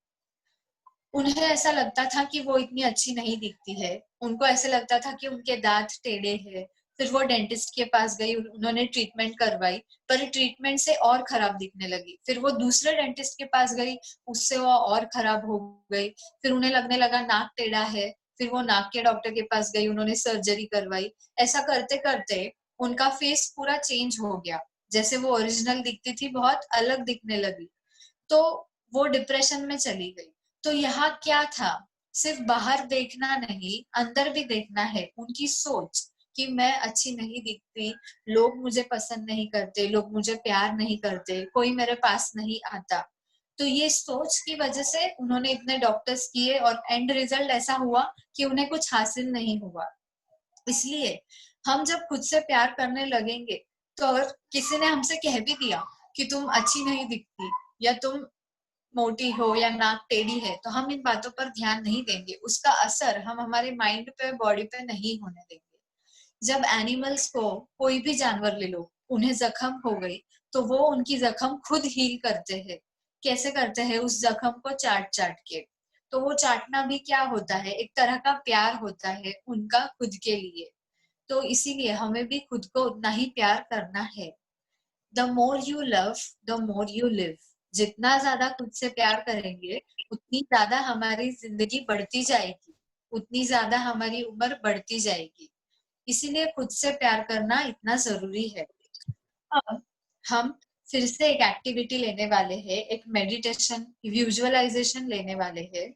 उन्हें ऐसा लगता था कि वो इतनी अच्छी नहीं दिखती है, उनको ऐसे लगता था कि उनके दांत टेढ़े हैं। फिर वो डेंटिस्ट के पास गई, उन्होंने ट्रीटमेंट करवाई, पर ट्रीटमेंट से और खराब दिखने लगी। फिर वो दूसरे डेंटिस्ट के पास गई, उससे वो और खराब हो गई। फिर उन्हें लगने लगा नाक टेढ़ा है, फिर वो नाक के डॉक्टर के पास गई, उन्होंने सर्जरी करवाई। ऐसा करते करते उनका फेस पूरा चेंज हो गया, जैसे वो ओरिजिनल दिखती थी बहुत अलग दिखने लगी। तो वो डिप्रेशन में चली गई। तो यहाँ क्या था, सिर्फ बाहर देखना नहीं, अंदर भी देखना है। उनकी सोच कि मैं अच्छी नहीं दिखती, लोग मुझे पसंद नहीं करते, लोग मुझे प्यार नहीं करते, कोई मेरे पास नहीं आता। तो ये सोच की वजह से उन्होंने इतने डॉक्टर्स किए और एंड रिजल्ट ऐसा हुआ कि उन्हें कुछ हासिल नहीं हुआ। इसलिए हम जब खुद से प्यार करने लगेंगे, तो अगर किसी ने हमसे कह भी दिया कि तुम अच्छी नहीं दिखती, या तुम मोटी हो, या नाक टेढ़ी है, तो हम इन बातों पर ध्यान नहीं देंगे। उसका असर हम हमारे माइंड पे, बॉडी पे नहीं होने देंगे। जब एनिमल्स को, कोई भी जानवर ले लो, उन्हें जख्म हो गई, तो वो उनकी जख्म खुद हील करते हैं। कैसे करते हैं? उस जख्म को चाट चाट के। तो वो चाटना भी क्या होता है? एक तरह का प्यार होता है उनका खुद के लिए। तो इसीलिए हमें भी खुद को उतना ही प्यार करना है। The more you love, the more you live. जितना ज्यादा खुद से प्यार करेंगे उतनी ज्यादा हमारी जिंदगी बढ़ती जाएगी, उतनी ज्यादा हमारी उम्र बढ़ती जाएगी। इसीलिए खुद से प्यार करना इतना जरूरी है। अब हम फिर से एक एक्टिविटी लेने वाले हैं, एक मेडिटेशन विजुअलाइजेशन लेने वाले हैं।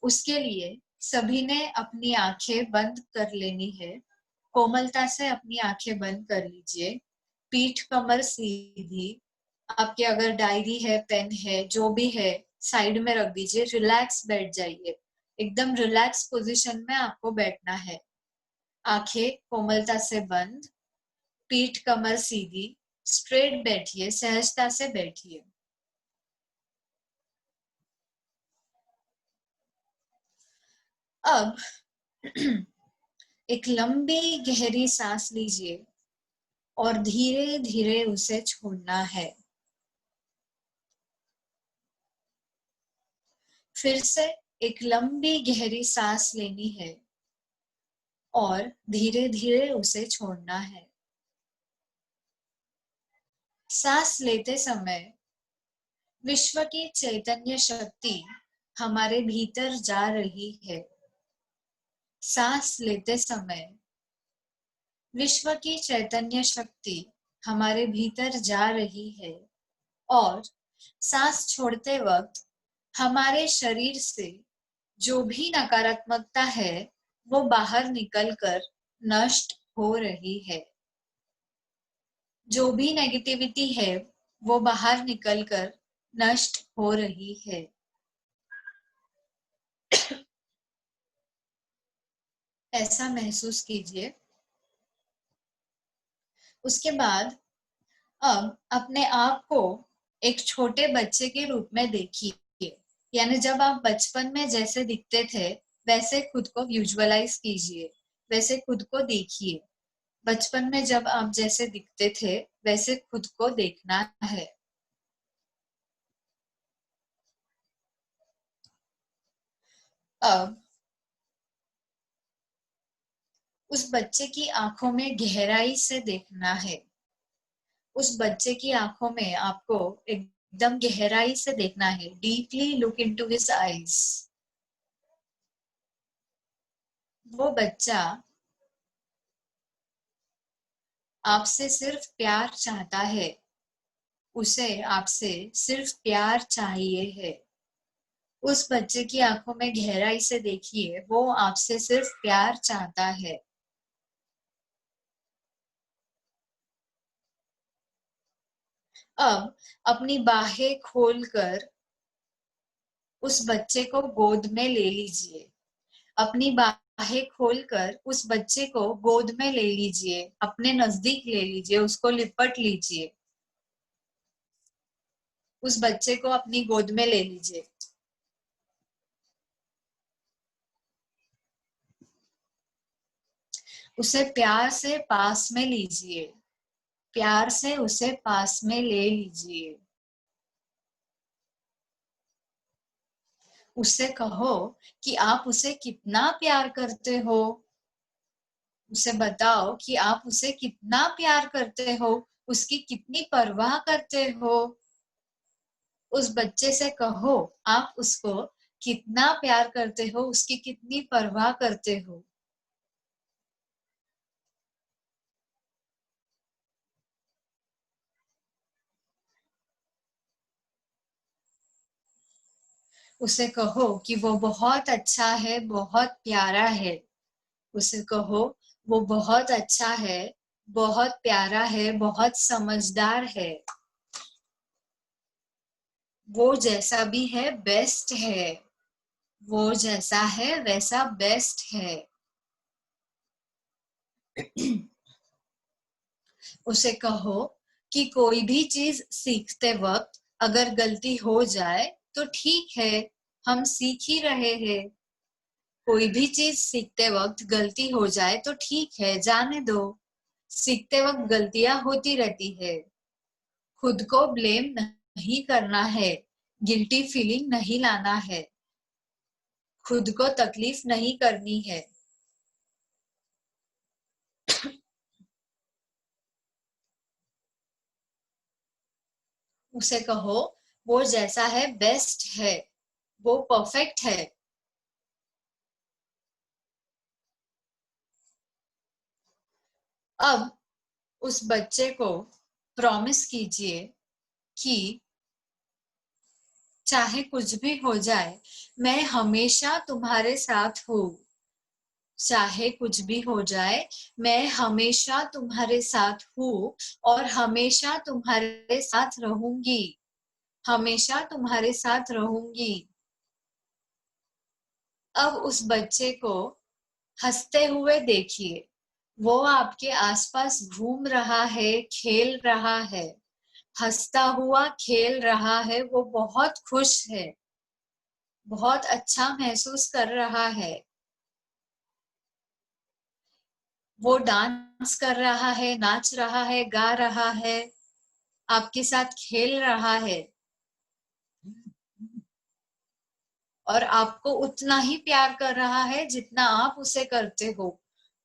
उसके लिए सभी ने अपनी आंखें बंद कर लेनी है। कोमलता से अपनी आंखें बंद कर लीजिए। पीठ कमर सीधी। आपके अगर डायरी है, पेन है, जो भी है साइड में रख दीजिए। रिलैक्स बैठ जाइए, एकदम रिलैक्स पोजीशन में आपको बैठना है। आंखें कोमलता से बंद, पीठ कमर सीधी, स्ट्रेट बैठिए, सहजता से बैठिए। अब एक लंबी गहरी सांस लीजिए और धीरे धीरे उसे छोड़ना है। फिर से एक लंबी गहरी सांस लेनी है और धीरे धीरे उसे छोड़ना है। सांस लेते समय विश्व की चैतन्य शक्ति हमारे भीतर जा रही है। सांस लेते समय विश्व की चैतन्य शक्ति हमारे भीतर जा रही है और सांस छोड़ते वक्त हमारे शरीर से जो भी नकारात्मकता है वो बाहर निकलकर नष्ट हो रही है। जो भी नेगेटिविटी है वो बाहर निकलकर नष्ट हो रही है। ऐसा महसूस कीजिए। उसके बाद अब अपने आप को एक छोटे बच्चे के रूप में देखिए, यानी जब आप बचपन में जैसे दिखते थे वैसे खुद को विजुअलाइज कीजिए, वैसे खुद को देखिए। बचपन में जब आप जैसे दिखते थे वैसे खुद को देखना है। अब उस बच्चे की आंखों में गहराई से देखना है। उस बच्चे की आंखों में आपको एकदम गहराई से देखना है। Deeply look into his eyes. वो बच्चा आपसे सिर्फ प्यार चाहता है, उसे आपसे सिर्फ प्यार चाहिए है। उस बच्चे की आंखों में गहराई से देखिए, वो आपसे सिर्फ प्यार चाहता है। अब अपनी बाहें खोलकर उस बच्चे को गोद में ले लीजिए। अपनी बाहें खोलकर उस बच्चे को गोद में ले लीजिए, अपने नजदीक ले लीजिए, उसको लिपट लीजिए। उस बच्चे को अपनी गोद में ले लीजिए। उसे प्यार से पास में लीजिए, प्यार से उसे पास में ले लीजिए। उससे कहो कि आप उसे कितना प्यार करते हो। उसे बताओ कि आप उसे कितना प्यार करते हो, उसकी कितनी परवाह करते हो। उस बच्चे से कहो आप उसको कितना प्यार करते हो, उसकी कितनी परवाह करते हो। उसे कहो कि वो बहुत अच्छा है, बहुत प्यारा है। उसे कहो वो बहुत अच्छा है, बहुत प्यारा है, बहुत समझदार है। वो जैसा भी है बेस्ट है। वो जैसा है वैसा बेस्ट है। उसे कहो कि कोई भी चीज सीखते वक्त अगर गलती हो जाए तो ठीक है, हम सीख ही रहे हैं। कोई भी चीज सीखते वक्त गलती हो जाए तो ठीक है, जाने दो। सीखते वक्त गलतियां होती रहती है। खुद को ब्लेम नहीं करना है, गिल्टी फीलिंग नहीं लाना है, खुद को तकलीफ नहीं करनी है। उसे कहो वो जैसा है बेस्ट है, वो परफेक्ट है। अब उस बच्चे को प्रॉमिस कीजिए कि चाहे कुछ भी हो जाए, मैं हमेशा तुम्हारे साथ हूँ। चाहे कुछ भी हो जाए, मैं हमेशा तुम्हारे साथ हूँ और हमेशा तुम्हारे साथ रहूंगी। हमेशा तुम्हारे साथ रहूंगी। अब उस बच्चे को हंसते हुए देखिए। वो आपके आसपास घूम रहा है, खेल रहा है, हंसता हुआ खेल रहा है। वो बहुत खुश है, बहुत अच्छा महसूस कर रहा है। वो डांस कर रहा है, नाच रहा है, गा रहा है, आपके साथ खेल रहा है और आपको उतना ही प्यार कर रहा है जितना आप उसे करते हो।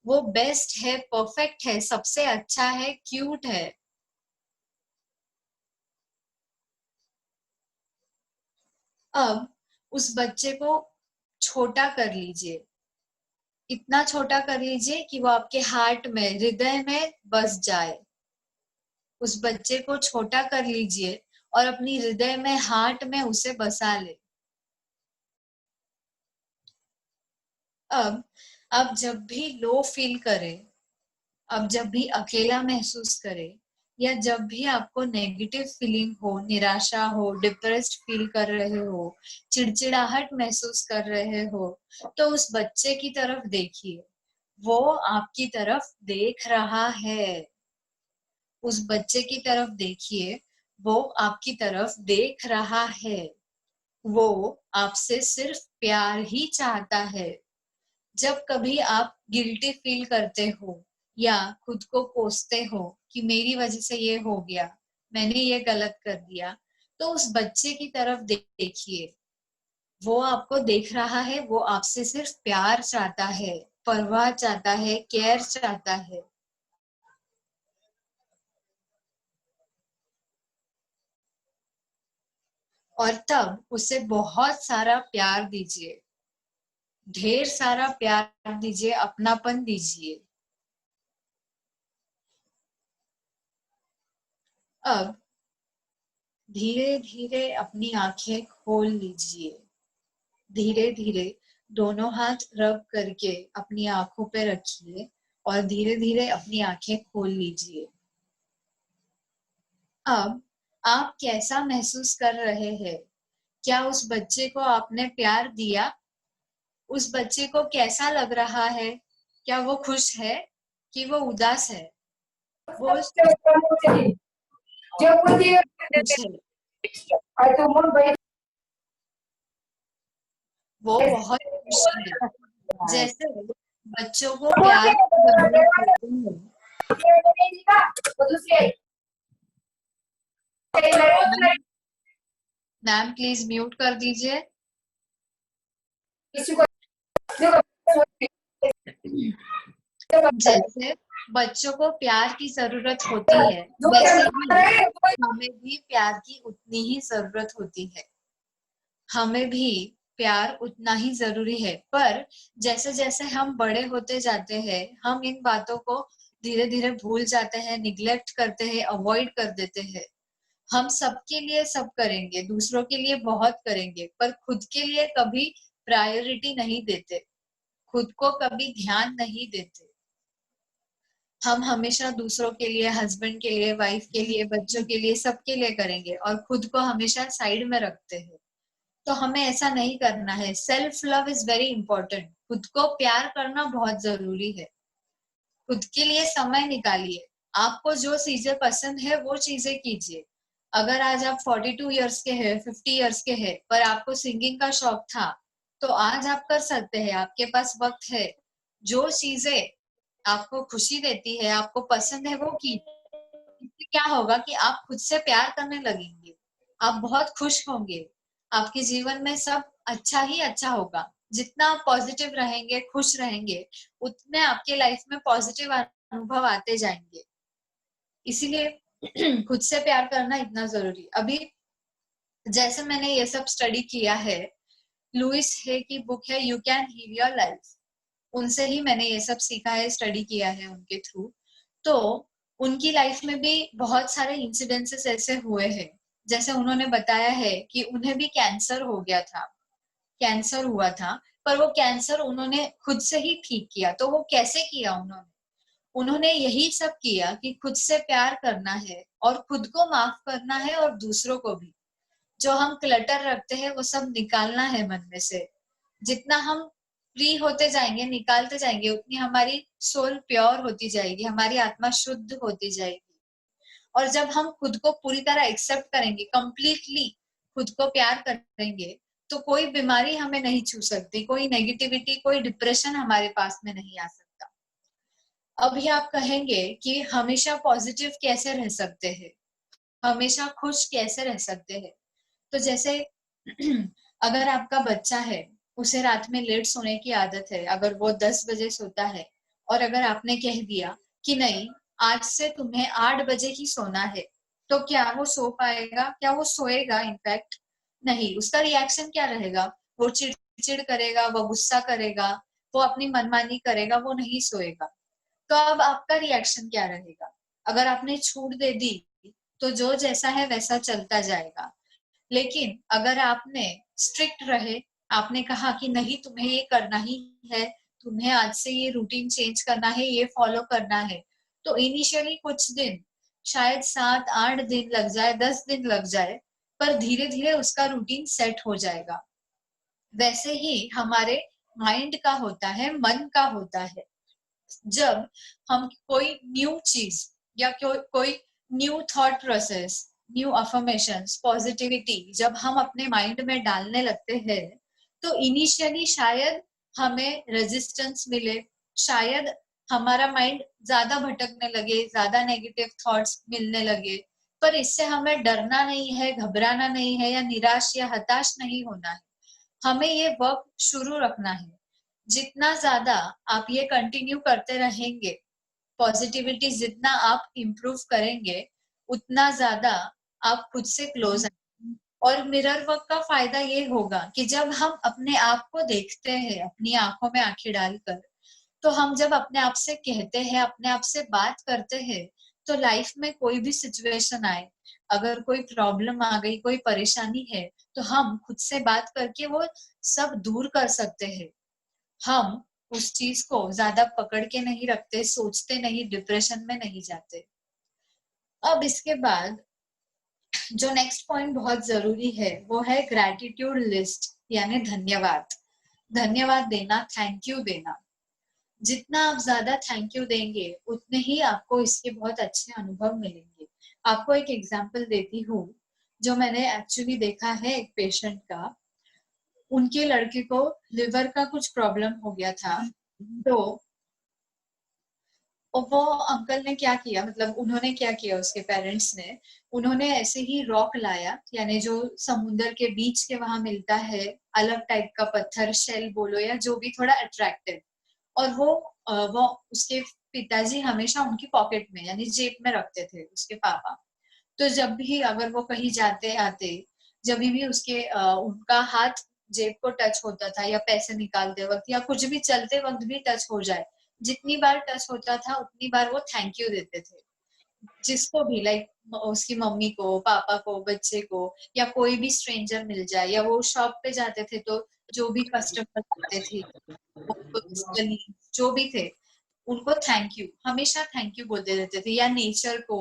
वो बेस्ट है, परफेक्ट है, सबसे अच्छा है, क्यूट है। अब उस बच्चे को छोटा कर लीजिए। इतना छोटा कर लीजिए कि वो आपके हार्ट में, हृदय में बस जाए। उस बच्चे को छोटा कर लीजिए और अपनी हृदय में, हार्ट में उसे बसा ले। अब आप जब भी लो फील करें, अब जब भी अकेला महसूस करें, या जब भी आपको नेगेटिव फीलिंग हो, निराशा हो, डिप्रेस्ड फील कर रहे हो, चिड़चिड़ाहट महसूस कर रहे हो, तो उस बच्चे की तरफ देखिए। वो आपकी तरफ देख रहा है। उस बच्चे की तरफ देखिए, वो आपकी तरफ देख रहा है। वो आपसे सिर्फ प्यार ही चाहता है। जब कभी आप गिल्टी फील करते हो या खुद को कोसते हो कि मेरी वजह से ये हो गया, मैंने ये गलत कर दिया, तो उस बच्चे की तरफ देखिए। वो आपको देख रहा है। वो आपसे सिर्फ प्यार चाहता है, परवाह चाहता है, केयर चाहता है। और तब उसे बहुत सारा प्यार दीजिए, ढेर सारा प्यार दीजिए, अपनापन दीजिए। अब धीरे धीरे अपनी आंखें खोल लीजिए। धीरे धीरे दोनों हाथ रब करके अपनी आंखों पे रखिए और धीरे धीरे अपनी आंखें खोल लीजिए। अब आप कैसा महसूस कर रहे हैं? क्या उस बच्चे को आपने प्यार दिया? उस बच्चे को कैसा लग रहा है? क्या वो खुश है कि वो उदास है? वो खुश है। वो बहुत खुश है। जैसे बच्चों को प्यार की जरूरत होती है। मैम प्लीज म्यूट कर दीजिए। जैसे बच्चों को प्यार की जरूरत होती है, वैसे ही हमें भी प्यार की उतनी ही जरूरत होती है। हमें भी प्यार उतना ही जरूरी है। पर जैसे जैसे हम बड़े होते जाते हैं, हम इन बातों को धीरे धीरे भूल जाते हैं, निग्लेक्ट करते हैं, अवॉइड कर देते हैं। हम सबके लिए सब करेंगे, दूसरों के लिए बहुत करेंगे, पर खुद के लिए कभी प्रायोरिटी नहीं देते, खुद को कभी ध्यान नहीं देते। हम हमेशा दूसरों के लिए, हस्बैंड के लिए, वाइफ के लिए, बच्चों के लिए, सबके लिए करेंगे और खुद को हमेशा साइड में रखते हैं। तो हमें ऐसा नहीं करना है। Self love is very important. खुद को प्यार करना बहुत जरूरी है। खुद के लिए समय निकालिए। आपको जो चीजें पसंद है वो चीजें कीजिए। अगर आज आप 42 इयर्स के हैं, 50 इयर्स के हैं, पर आपको सिंगिंग का शौक था, तो आज आप कर सकते हैं, आपके पास वक्त है। जो चीजें आपको खुशी देती है, आपको पसंद है, वो कीजिए। इससे क्या होगा कि आप खुद से प्यार करने लगेंगे, आप बहुत खुश होंगे, आपके जीवन में सब अच्छा ही अच्छा होगा। जितना आप पॉजिटिव रहेंगे, खुश रहेंगे, उतने आपके लाइफ में पॉजिटिव अनुभव आते जाएंगे। इसीलिए खुद से प्यार करना इतना जरूरी। अभी जैसे मैंने ये सब स्टडी किया है, लुइस हे की बुक है you can heal your life, उनसे ही मैंने ये सब सीखा है, स्टडी किया है उनके थ्रू। तो उनकी लाइफ में भी बहुत सारे इंसिडेंसेस ऐसे हुए हैं, जैसे उन्होंने बताया है कि उन्हें भी कैंसर हो गया था, कैंसर हुआ था, पर वो कैंसर उन्होंने खुद से ही ठीक किया। तो वो कैसे किया उन्होंने यही सब किया कि खुद से प्यार करना है और खुद को माफ करना है और दूसरों को भी। जो हम क्लटर रखते हैं वो सब निकालना है मन में से। जितना हम फ्री होते जाएंगे, निकालते जाएंगे, उतनी हमारी सोल प्योर होती जाएगी, हमारी आत्मा शुद्ध होती जाएगी। और जब हम खुद को पूरी तरह एक्सेप्ट करेंगे, कंप्लीटली खुद को प्यार करेंगे, तो कोई बीमारी हमें नहीं छू सकती, कोई नेगेटिविटी, कोई डिप्रेशन हमारे पास में नहीं आ सकता। अभी आप कहेंगे कि हमेशा पॉजिटिव कैसे रह सकते हैं, हमेशा खुश कैसे रह सकते हैं। तो जैसे अगर आपका बच्चा है, उसे रात में लेट सोने की आदत है, अगर वो 10 बजे सोता है और अगर आपने कह दिया कि नहीं आज से तुम्हें 8 बजे ही सोना है, तो क्या वो सो पाएगा? क्या वो सोएगा? इनफैक्ट नहीं। उसका रिएक्शन क्या रहेगा? वो चिड़चिड़ करेगा, वो गुस्सा करेगा, वो अपनी मनमानी करेगा, वो नहीं सोएगा। तो अब आपका रिएक्शन क्या रहेगा? अगर आपने छूट दे दी तो जो जैसा है वैसा चलता जाएगा। लेकिन अगर आपने स्ट्रिक्ट रहे, आपने कहा कि नहीं तुम्हें ये करना ही है, तुम्हें आज से ये रूटीन चेंज करना है, ये फॉलो करना है, तो इनिशियली कुछ दिन, शायद 7-8 दिन लग जाए, 10 दिन लग जाए, पर धीरे धीरे उसका रूटीन सेट हो जाएगा। वैसे ही हमारे माइंड का होता है, मन का होता है। जब हम कोई न्यू चीज या कोई new thought process, new affirmations, positivity जब हम अपने माइंड में डालने लगते हैं, तो इनिशियली शायद हमें रेजिस्टेंस मिले, शायद हमारा माइंड ज्यादा भटकने लगे, ज्यादा नेगेटिव थॉट्स मिलने लगे, पर इससे हमें डरना नहीं है, घबराना नहीं है, या निराश या हताश नहीं होना है। हमें ये वर्क शुरू रखना है। जितना ज्यादा आप ये कंटिन्यू करते रहेंगे, पॉजिटिविटी जितना आप इम्प्रूव करेंगे, उतना ज्यादा आप खुद से क्लोज आएंगे। और मिरर वर्क का फायदा ये होगा कि जब हम अपने आप को देखते हैं, अपनी आंखों में आंखें डालकर, तो हम जब अपने आप से कहते हैं, अपने आप से बात करते हैं, तो लाइफ में कोई भी सिचुएशन आए, अगर कोई प्रॉब्लम आ गई, कोई परेशानी है, तो हम खुद से बात करके वो सब दूर कर सकते हैं। हम उस चीज को ज्यादा पकड़ के नहीं रखते, सोचते नहीं, डिप्रेशन में नहीं जाते। अब इसके बाद जो नेक्स्ट पॉइंट बहुत जरूरी है वो है ग्रैटिट्यूड लिस्ट, यानी धन्यवाद। धन्यवाद देना, थैंक यू देना। जितना आप ज्यादा थैंक यू देंगे, उतने ही आपको इसके बहुत अच्छे अनुभव मिलेंगे। आपको एक एग्जांपल देती हूँ, जो मैंने एक्चुअली देखा है एक पेशेंट का। उनके लड़के को लिवर का कुछ प्रॉब्लम हो गया था, तो वो अंकल ने क्या किया, मतलब उन्होंने क्या किया, उसके पेरेंट्स ने, उन्होंने ऐसे ही रॉक लाया, यानी जो समुद्र के बीच के वहां मिलता है, अलग टाइप का पत्थर, शेल बोलो या जो भी, थोड़ा अट्रैक्टिव, और वो उसके पिताजी हमेशा उनकी पॉकेट में, यानी जेब में रखते थे, उसके पापा। तो जब भी अगर वो कहीं जाते आते, जब भी उनका हाथ जेब को टच होता था, या पैसे निकालते वक्त या कुछ भी चलते वक्त भी टच हो जाए, जितनी बार टच होता था उतनी बार वो थैंक यू देते थे। जिसको भी, लाइक उसकी मम्मी को, पापा को, बच्चे को, या कोई भी स्ट्रेंजर मिल जाए, या वो शॉप पे जाते थे तो जो भी कस्टमर आते थे, जो भी थे, उनको थैंक यू, हमेशा थैंक यू बोलते रहते थे। या नेचर को,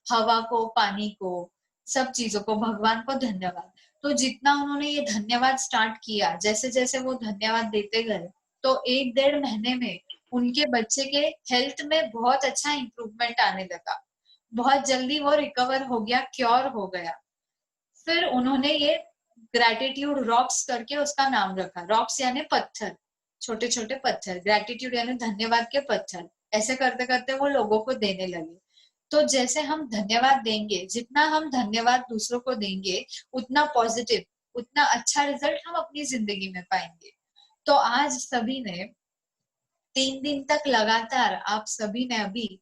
हवा को, पानी को, सब चीजों को, भगवान को धन्यवाद। तो जितना उन्होंने ये धन्यवाद स्टार्ट किया, जैसे जैसे वो धन्यवाद देते गए, तो 1-1.5 महीने में उनके बच्चे के हेल्थ में बहुत अच्छा इंप्रूवमेंट आने लगा। बहुत जल्दी वो रिकवर हो गया, क्योर हो गया। फिर उन्होंने ये ग्रैटिट्यूड रॉक्स करके उसका नाम रखा। रॉक्स यानी पत्थर, छोटे छोटे पत्थर, ग्रैटिट्यूड यानी धन्यवाद के पत्थर। ऐसे करते करते वो लोगों को देने लगे। तो जैसे हम धन्यवाद देंगे, जितना हम धन्यवाद दूसरों को देंगे, उतना पॉजिटिव, उतना अच्छा रिजल्ट हम अपनी जिंदगी में पाएंगे। तो आज सभी ने 3 दिन तक लगातार, आप सभी ने अभी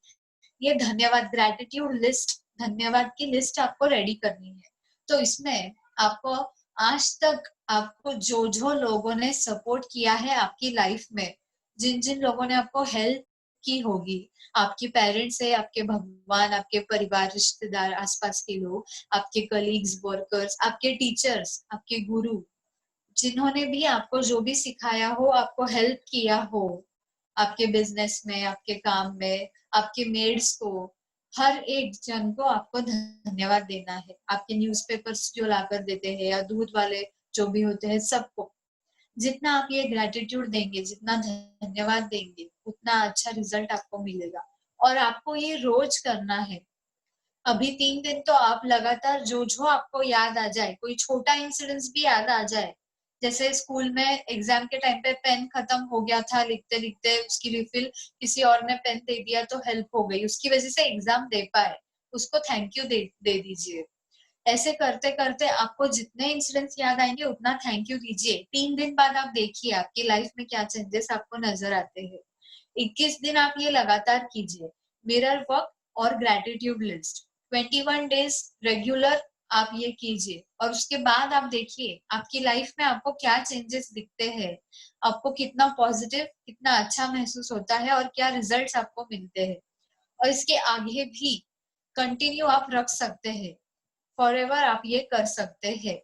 ये धन्यवाद ग्रैटिट्यूड लिस्ट, धन्यवाद की लिस्ट आपको रेडी करनी है। तो इसमें आपको आज तक आपको जो लोगों ने सपोर्ट किया है आपकी लाइफ में, जिन लोगों ने आपको हेल्प की होगी, आपके पेरेंट्स है, आपके भगवान, आपके परिवार, रिश्तेदार, आसपास के लोग, आपके कलीग्स, वर्कर्स, आपके टीचर्स, आपके गुरु, जिन्होंने भी आपको जो भी सिखाया हो, आपको हेल्प किया हो आपके बिजनेस में, आपके काम में, आपके मेड्स को, हर एक जन को आपको धन्यवाद देना है। आपके न्यूज़पेपर्स जो लाकर देते हैं या दूध वाले जो भी होते हैं, सबको जितना आप ये ग्रेटिट्यूड देंगे, जितना धन्यवाद देंगे, उतना अच्छा रिजल्ट आपको मिलेगा। और आपको ये रोज करना है। अभी 3 दिन तो आप लगातार जो आपको याद आ जाए, कोई छोटा इंसिडेंस भी याद आ जाए, जैसे स्कूल में एग्जाम के टाइम पे पेन खत्म हो गया था, लिखते लिखते उसकी रिफिल किसी और ने पेन दे दिया तो हेल्प हो गई, उसकी वजह से एग्जाम दे पाए, उसको थैंक यू दे दीजिए। ऐसे करते करते आपको जितने इंसिडेंट्स याद आएंगे उतना थैंक यू दीजिए। 3 दिन बाद आप देखिए आपकी लाइफ में क्या चेंजेस आपको नजर आते हैं। 21 दिन आप ये लगातार कीजिए, मिरर वर्क और ग्रेटिट्यूड लिस्ट 21 डेज रेगुलर आप ये कीजिए, और उसके बाद आप देखिए आपकी लाइफ में आपको क्या चेंजेस दिखते हैं, आपको कितना पॉजिटिव, कितना अच्छा महसूस होता है और क्या रिजल्ट्स आपको मिलते हैं। और इसके आगे भी कंटिन्यू आप रख सकते हैं, फॉरएवर आप ये कर सकते हैं।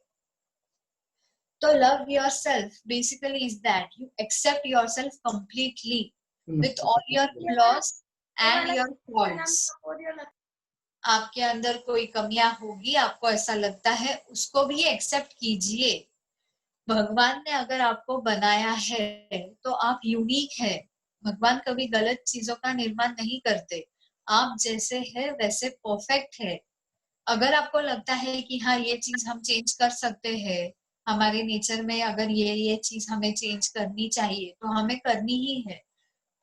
तो love yourself basically is that you accept yourself completely with all your flaws and your faults. आपके अंदर कोई कमियां होगी, आपको ऐसा लगता है, उसको भी एक्सेप्ट कीजिए। भगवान ने अगर आपको बनाया है तो आप यूनिक है। भगवान कभी गलत चीजों का निर्माण नहीं करते। आप जैसे है वैसे परफेक्ट है। अगर आपको लगता है कि हाँ ये चीज हम चेंज कर सकते हैं, हमारे नेचर में अगर ये चीज हमें चेंज करनी चाहिए तो हमें करनी ही है,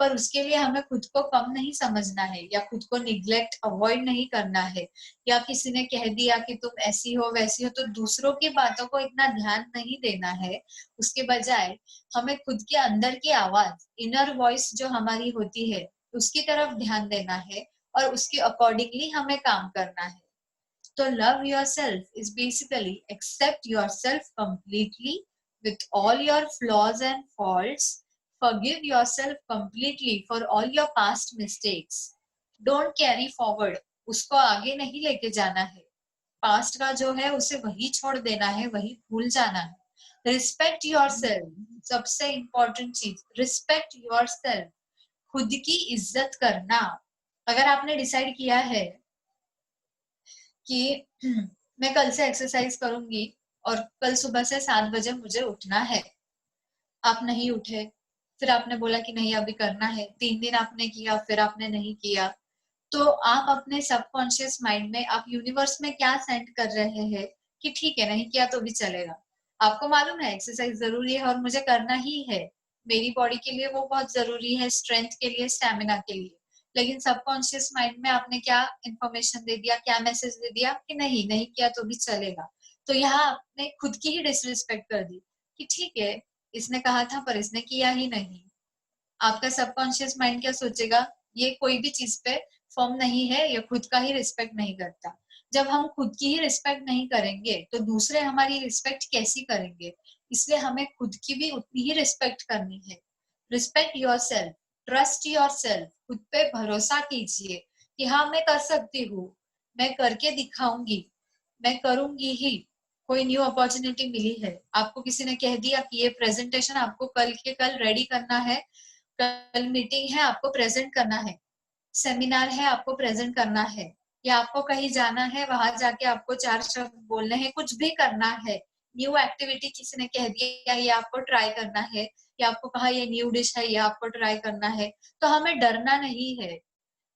पर उसके लिए हमें खुद को कम नहीं समझना है या खुद को निग्लेक्ट अवॉइड नहीं करना है, या किसी ने कह दिया कि तुम ऐसी हो वैसी हो तो दूसरों की बातों को इतना ध्यान नहीं देना है। उसके बजाय हमें खुद के अंदर की आवाज, इनर वॉइस जो हमारी होती है, उसकी तरफ ध्यान देना है और उसके अकॉर्डिंगली हमें काम करना है। तो love yourself is basically accept yourself completely with all your flaws and faults. Forgive yourself completely for all your past mistakes. Don't carry forward. उसको आगे नहीं लेके जाना है। पास्ट का जो है उसे वही छोड़ देना है, वही भूल जाना है। रिस्पेक्ट योरसेल्फ, सबसे इंपॉर्टेंट चीज, रिस्पेक्ट योरसेल्फ, खुद की इज्जत करना। अगर आपने डिसाइड किया है कि मैं कल से एक्सरसाइज करूंगी और कल सुबह से 7 बजे मुझे उठना है, आप नहीं उठे, फिर आपने बोला कि नहीं अभी करना है, 3 दिन आपने किया, फिर आपने नहीं किया, तो आप अपने सबकॉन्शियस माइंड में, आप यूनिवर्स में क्या सेंड कर रहे हैं कि ठीक है नहीं किया तो भी चलेगा। आपको मालूम है एक्सरसाइज जरूरी है और मुझे करना ही है, मेरी बॉडी के लिए वो बहुत जरूरी है, स्ट्रेंथ के लिए, स्टेमिना के लिए, लेकिन सबकॉन्शियस माइंड में आपने क्या इंफॉर्मेशन दे दिया, क्या मैसेज दे दिया कि नहीं नहीं किया तो भी चलेगा। तो यहाँ आपने खुद की ही डिसरिस्पेक्ट कर दी कि ठीक है इसने कहा था पर इसने किया ही नहीं। आपका सबकॉन्शियस माइंड क्या सोचेगा, ये कोई भी चीज पे फर्म नहीं है, ये खुद का ही रिस्पेक्ट नहीं करता। जब हम खुद की ही रिस्पेक्ट नहीं करेंगे तो दूसरे हमारी रिस्पेक्ट कैसी करेंगे, इसलिए हमें खुद की भी उतनी ही रिस्पेक्ट करनी है। रिस्पेक्ट योरसेल्फ, ट्रस्ट योरसेल्फ, खुद पे भरोसा कीजिए कि हाँ मैं कर सकती हूँ, मैं करके दिखाऊंगी, मैं करूंगी ही। कोई न्यू अपॉर्चुनिटी मिली है, आपको किसी ने कह दिया कि ये प्रेजेंटेशन आपको कल के कल रेडी करना है, कल मीटिंग है आपको प्रेजेंट करना है, सेमिनार है आपको प्रेजेंट करना है, या आपको कहीं जाना है वहां जाके आपको 4 शब्द बोलने हैं, कुछ भी करना है, न्यू एक्टिविटी किसी ने कह दिया ये आपको ट्राई करना है, या आपको कहा ये न्यू डिश है ये आपको ट्राई करना है, तो हमें डरना नहीं है,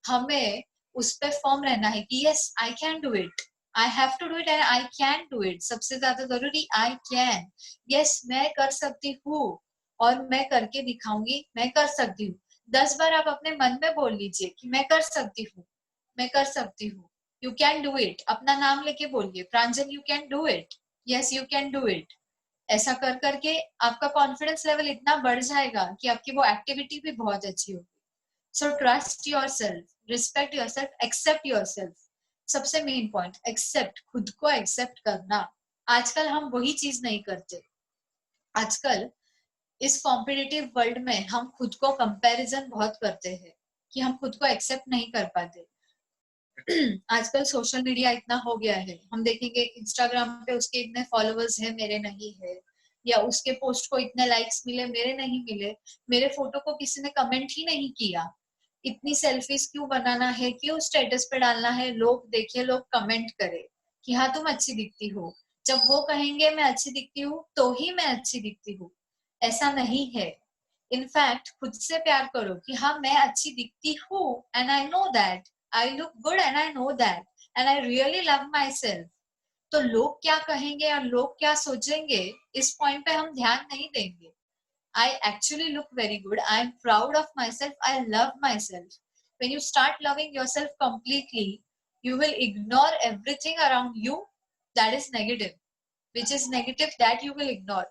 हमें उस पे फॉर्म रहना है कि yes I can do it, I have to do it and I can do it. सबसे ज्यादा जरूरी आई कैन, यस मैं कर सकती हूँ और मैं करके दिखाऊंगी, मैं कर सकती हूँ। 10 बार आप अपने मन में बोल लीजिए कि मैं कर सकती हूँ, मैं कर सकती हूँ, यू कैन डू इट। अपना नाम लेके बोलिए, Pranjal you can do it, yes you can do it. ऐसा कर करके आपका कॉन्फिडेंस लेवल इतना बढ़ जाएगा कि आपकी वो एक्टिविटी भी बहुत अच्छी होगी। So trust yourself, respect yourself, accept yourself. सबसे मेन पॉइंट एक्सेप्ट, खुद को एक्सेप्ट करना। आजकल हम वही चीज नहीं करते। आजकल इस कॉम्पिटिटिव वर्ल्ड में हम खुद को कंपैरिजन बहुत करते हैं कि हम खुद को एक्सेप्ट नहीं कर पाते। आजकल सोशल मीडिया इतना हो गया है, हम देखेंगे इंस्टाग्राम पे उसके इतने फॉलोअर्स है, मेरे नहीं है, या उसके पोस्ट को इतने लाइक्स मिले, मेरे नहीं मिले, मेरे फोटो को किसी ने कमेंट ही नहीं किया, इतनी सेल्फीज क्यों बनाना है, क्यों स्टेटस पे डालना है, लोग देखे, लोग कमेंट करे कि हाँ तुम अच्छी दिखती हो। जब वो कहेंगे मैं अच्छी दिखती हूँ तो ही मैं अच्छी दिखती हूँ, ऐसा नहीं है। इनफैक्ट खुद से प्यार करो कि हाँ मैं अच्छी दिखती हूँ, and I know that, I look good and I know that, and I really love my self. तो लोग क्या कहेंगे और लोग क्या सोचेंगे, इस पॉइंट पे हम ध्यान नहीं देंगे। I actually look very good. I am proud of myself. I love myself. When you start loving yourself completely, you will ignore everything around you that is negative. Which is negative, that you will ignore.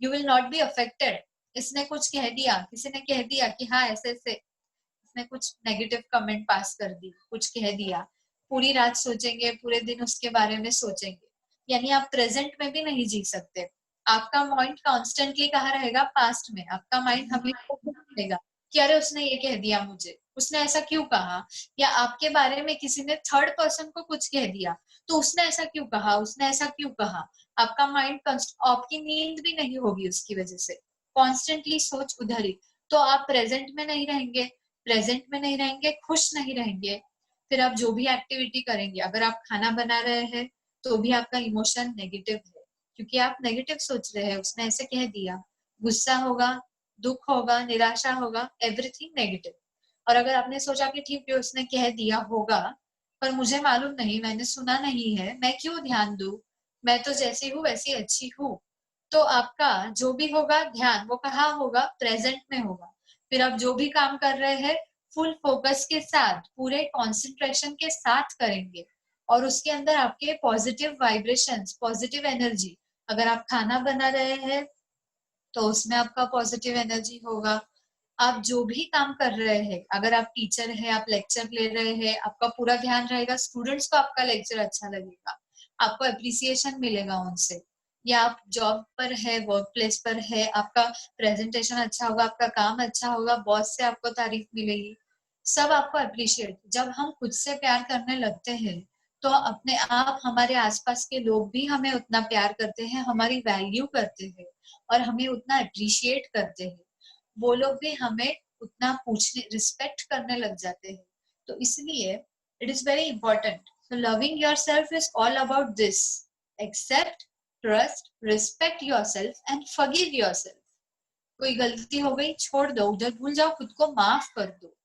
You will not be affected. इसने कुछ कह दिया, किसी ने कह दिया कि हाँ ऐसे ऐसे, इसने कुछ नेगेटिव कमेंट पास कर दी, कुछ कह दिया, पूरी रात सोचेंगे, पूरे दिन उसके बारे में सोचेंगे, यानी आप प्रेजेंट में भी नहीं जी सकते। आपका माइंड कॉन्स्टेंटली कहाँ रहेगा, पास्ट में। आपका माइंड हमेशा रहेगा कि अरे उसने ये कह दिया मुझे, उसने ऐसा क्यों कहा, या आपके बारे में किसी ने थर्ड पर्सन को कुछ कह दिया तो उसने ऐसा क्यों कहा, उसने ऐसा क्यों कहा। आपका माइंड, आपकी नींद भी नहीं होगी उसकी वजह से, कॉन्स्टेंटली सोच उधर ही। तो आप प्रेजेंट में नहीं रहेंगे, प्रेजेंट में नहीं रहेंगे, खुश नहीं रहेंगे। फिर आप जो भी एक्टिविटी करेंगे, अगर आप खाना बना रहे हैं तो भी आपका इमोशन नेगेटिव है, क्योंकि आप नेगेटिव सोच रहे हैं, उसने ऐसे कह दिया। गुस्सा होगा, दुख होगा, निराशा होगा, एवरीथिंग नेगेटिव। और अगर आपने सोचा कि ठीक है उसने कह दिया होगा पर मुझे मालूम नहीं, मैंने सुना नहीं है, मैं क्यों ध्यान दूं, मैं तो जैसी हूँ वैसी अच्छी हूँ, तो आपका जो भी होगा ध्यान वो कहाँ होगा, प्रेजेंट में होगा। फिर आप जो भी काम कर रहे हैं फुल फोकस के साथ, पूरे कंसंट्रेशन के साथ करेंगे, और उसके अंदर आपके पॉजिटिव वाइब्रेशंस, पॉजिटिव एनर्जी। अगर आप खाना बना रहे हैं तो उसमें आपका पॉजिटिव एनर्जी होगा। आप जो भी काम कर रहे हैं, अगर आप टीचर हैं, आप लेक्चर ले रहे हैं, आपका पूरा ध्यान रहेगा, स्टूडेंट्स को आपका लेक्चर अच्छा लगेगा, आपको अप्रिसिएशन मिलेगा उनसे। या आप जॉब पर है, वर्क प्लेस पर है, आपका प्रेजेंटेशन अच्छा होगा, आपका काम अच्छा होगा, बॉस से आपको तारीफ मिलेगी, सब आपको अप्रिशिएट। जब हम खुद से प्यार करने लगते हैं तो अपने आप हमारे आसपास के लोग भी हमें उतना प्यार करते हैं, हमारी वैल्यू करते हैं और हमें उतना अप्रिशिएट करते हैं। वो लोग भी हमें उतना पूछने, रिस्पेक्ट करने लग जाते हैं। तो इसलिए it is very important. So loving yourself is all about this. Accept, trust, respect yourself and forgive yourself. कोई गलती हो गई छोड़ दो, उधर भूल जाओ, खुद को माफ कर दो।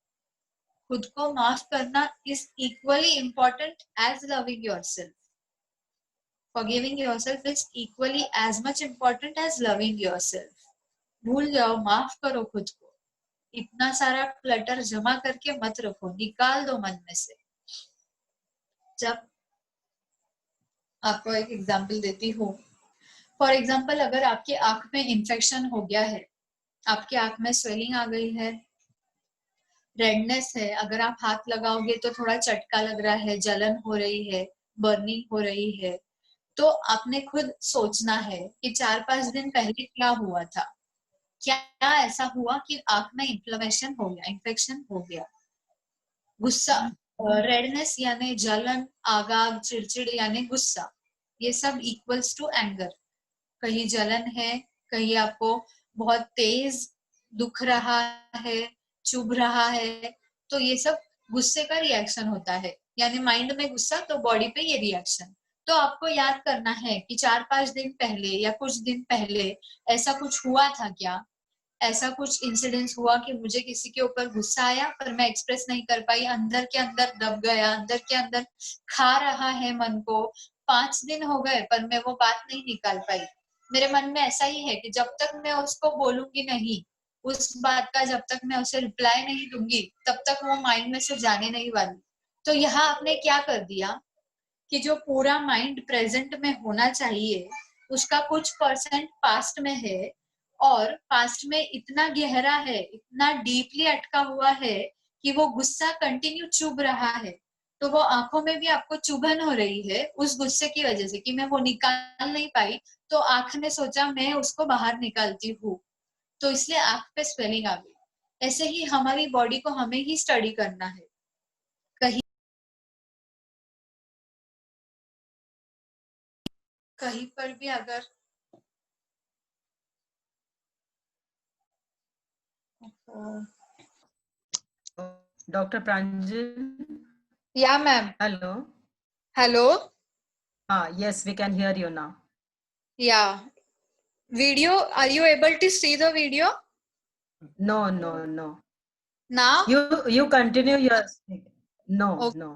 खुद को माफ करना is equally important as loving yourself. Forgiving yourself is equally as much important as loving yourself. भूल जाओ, माफ करो खुद को। इतना सारा क्लटर जमा करके मत रखो, निकाल दो मन में से। जब आपको एक एग्जांपल देती हूँ, फॉर एग्जांपल अगर आपके आंख में इंफेक्शन हो गया है, आपके आंख में स्वेलिंग आ गई है, रेडनेस है, अगर आप हाथ लगाओगे तो थोड़ा चटका लग रहा है, जलन हो रही है, बर्निंग हो रही है, तो आपने खुद सोचना है कि 4-5 दिन पहले क्या हुआ था, क्या ऐसा हुआ कि आंख में इन्फ्लेमेशन हो गया, इन्फेक्शन हो गया। गुस्सा, रेडनेस यानी जलन, आगाग, चिड़चिड़ यानी गुस्सा, ये सब इक्वल्स टू एंगर। कहीं जलन है, कहीं आपको बहुत तेज दुख रहा है, चुभ रहा है, तो ये सब गुस्से का रिएक्शन होता है। यानी माइंड में गुस्सा तो बॉडी पे ये रिएक्शन। तो आपको याद करना है कि 4-5 दिन पहले या कुछ दिन पहले ऐसा कुछ हुआ था क्या, ऐसा कुछ इंसिडेंस हुआ कि मुझे किसी के ऊपर गुस्सा आया पर मैं एक्सप्रेस नहीं कर पाई, अंदर के अंदर दब गया, अंदर के अंदर खा रहा है मन को। 5 दिन हो गए पर मैं वो बात नहीं निकाल पाई। मेरे मन में ऐसा ही है कि जब तक मैं उसको बोलूंगी नहीं, उस बात का जब तक मैं उसे रिप्लाई नहीं दूंगी, तब तक वो माइंड में से जाने नहीं वाली। तो यहाँ आपने क्या कर दिया कि जो पूरा माइंड प्रेजेंट में होना चाहिए उसका कुछ परसेंट पास्ट में है, और पास्ट में इतना गहरा है, इतना डीपली अटका हुआ है कि वो गुस्सा कंटिन्यू चुभ रहा है। तो वो आंखों में भी आपको चुभन हो रही है उस गुस्से की वजह से कि मैं वो निकाल नहीं पाई, तो आंख ने सोचा मैं उसको बाहर निकालती हूँ, तो इसलिए आंख पे स्वेलिंग आ गई। ऐसे ही हमारी बॉडी को हमें ही स्टडी करना है। कहीं कहीं पर भी अगर Dr. Pranjal, या ma'am, hello. Hello, Yes, we can hear you now. या video, are you able to see the video No, no, no. Now? You continue your speak. No, Okay. no.